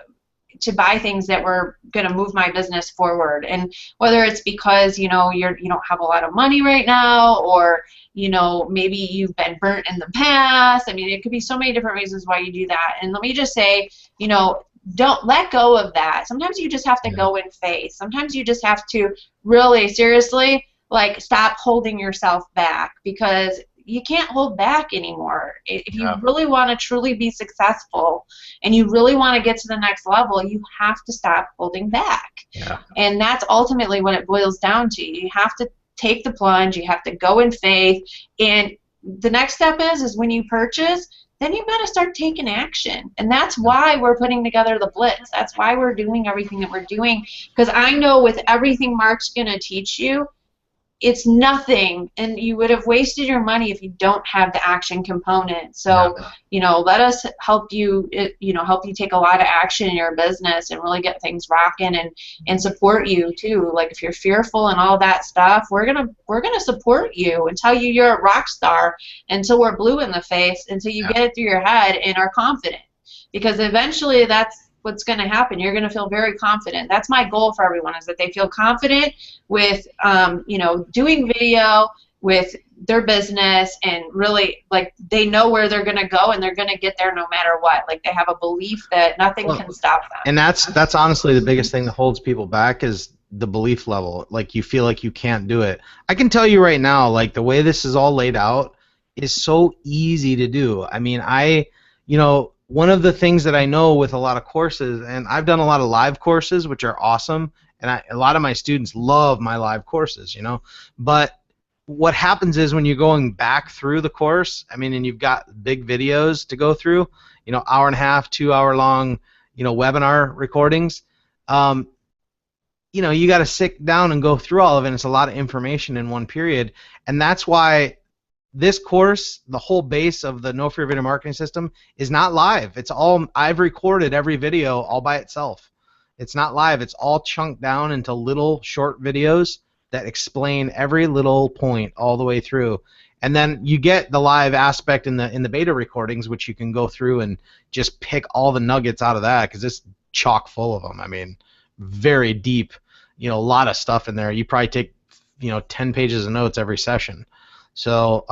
buy things that were going to move my business forward, and whether it's because you don't have a lot of money right now, or maybe you've been burnt in the past. I mean, it could be so many different reasons why you do that. And let me just say, don't let go of that. Sometimes you just have to go in faith. Sometimes you just have to really seriously stop holding yourself back, because you can't hold back anymore. If you really want to truly be successful and you really want to get to the next level, you have to stop holding back. Yeah. And that's ultimately what it boils down to. You have to take the plunge. You have to go in faith. And the next step is when you purchase, then you've got to start taking action. And that's why we're putting together the Blitz. That's why we're doing everything that we're doing. Because I know with everything Mark's going to teach you, it's nothing, and you would have wasted your money if you don't have the action component. So, let us help you, help you take a lot of action in your business and really get things rocking, and support you too. Like if you're fearful and all that stuff, we're gonna support you and tell you you're a rock star until we're blue in the face, until you get it through your head and are confident. Because eventually that's what's going to happen. You're going to feel very confident. That's my goal for everyone, is that they feel confident with, doing video, with their business, and really, they know where they're going to go, and they're going to get there no matter what. Like, they have a belief that nothing can stop them. And that's honestly the biggest thing that holds people back, is the belief level. Like, you feel like you can't do it. I can tell you right now, like, the way this is all laid out is so easy to do. I mean, one of the things that I know with a lot of courses, and I've done a lot of live courses, which are awesome, and a lot of my students love my live courses, but what happens is when you're going back through the course, I mean, and you've got big videos to go through, hour and a half, 2 hour long, webinar recordings, you got to sit down and go through all of it, and it's a lot of information in one period, and that's why this course, the whole base of the No Fear Video Marketing System is not live. It's all, I've recorded every video all by itself. It's not live. It's all chunked down into little short videos that explain every little point all the way through. And then you get the live aspect in the beta recordings, which you can go through and just pick all the nuggets out of that, because it's chock full of them. I mean, very deep, a lot of stuff in there. You probably take, 10 pages of notes every session. So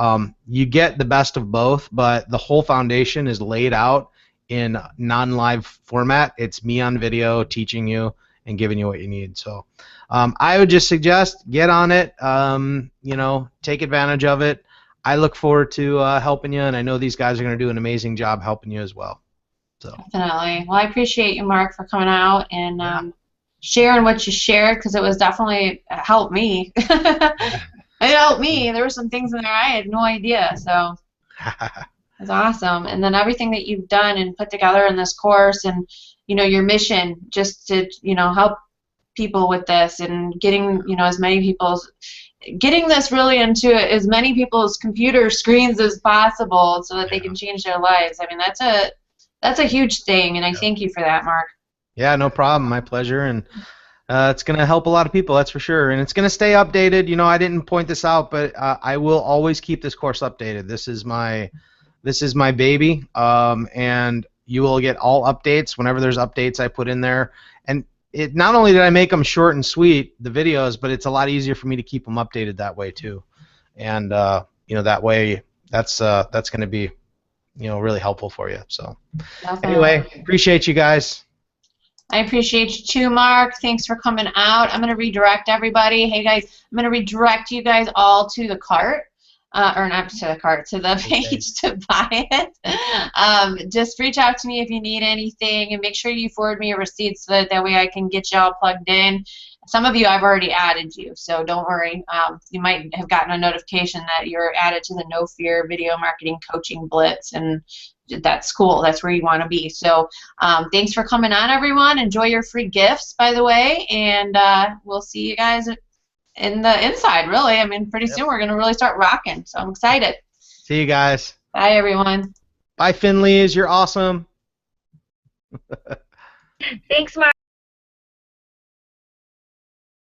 you get the best of both, but the whole foundation is laid out in non-live format. It's me on video teaching you and giving you what you need. So I would just suggest get on it, take advantage of it. I look forward to helping you, and I know these guys are going to do an amazing job helping you as well. So definitely. Well, I appreciate you, Mark, for coming out and sharing what you shared, because it was definitely helped me. It helped me. There were some things in there I had no idea, so it's awesome. And then everything that you've done and put together in this course, and your mission just to help people with this, and getting as many people's getting this really into as many people's computer screens as possible, so that they can change their lives. I mean, that's a huge thing, and I thank you for that, Mark. Yeah, no problem. My pleasure. And it's going to help a lot of people, that's for sure. And it's going to stay updated. I didn't point this out, but I will always keep this course updated. This is my baby, and you will get all updates whenever there's updates I put in there. And not only did I make them short and sweet, the videos, but it's a lot easier for me to keep them updated that way too. And that way, that's going to be really helpful for you. So anyway, appreciate you guys. I appreciate you too, Mark. Thanks for coming out. I'm going to redirect everybody. Hey guys, I'm going to redirect you guys all to the cart. Or not to the cart, to the page to buy it. Just reach out to me if you need anything, and make sure you forward me a receipt so that way I can get you all plugged in. Some of you I've already added you, so don't worry. You might have gotten a notification that you're added to the No Fear Video Marketing Coaching Blitz, and that's cool. That's where you want to be. So thanks for coming on, everyone. Enjoy your free gifts, by the way, and we'll see you guys in the inside, really. I mean, pretty soon we're going to really start rocking, so I'm excited. See you guys. Bye, everyone. Bye, Finleys. You're awesome. Thanks, Mark.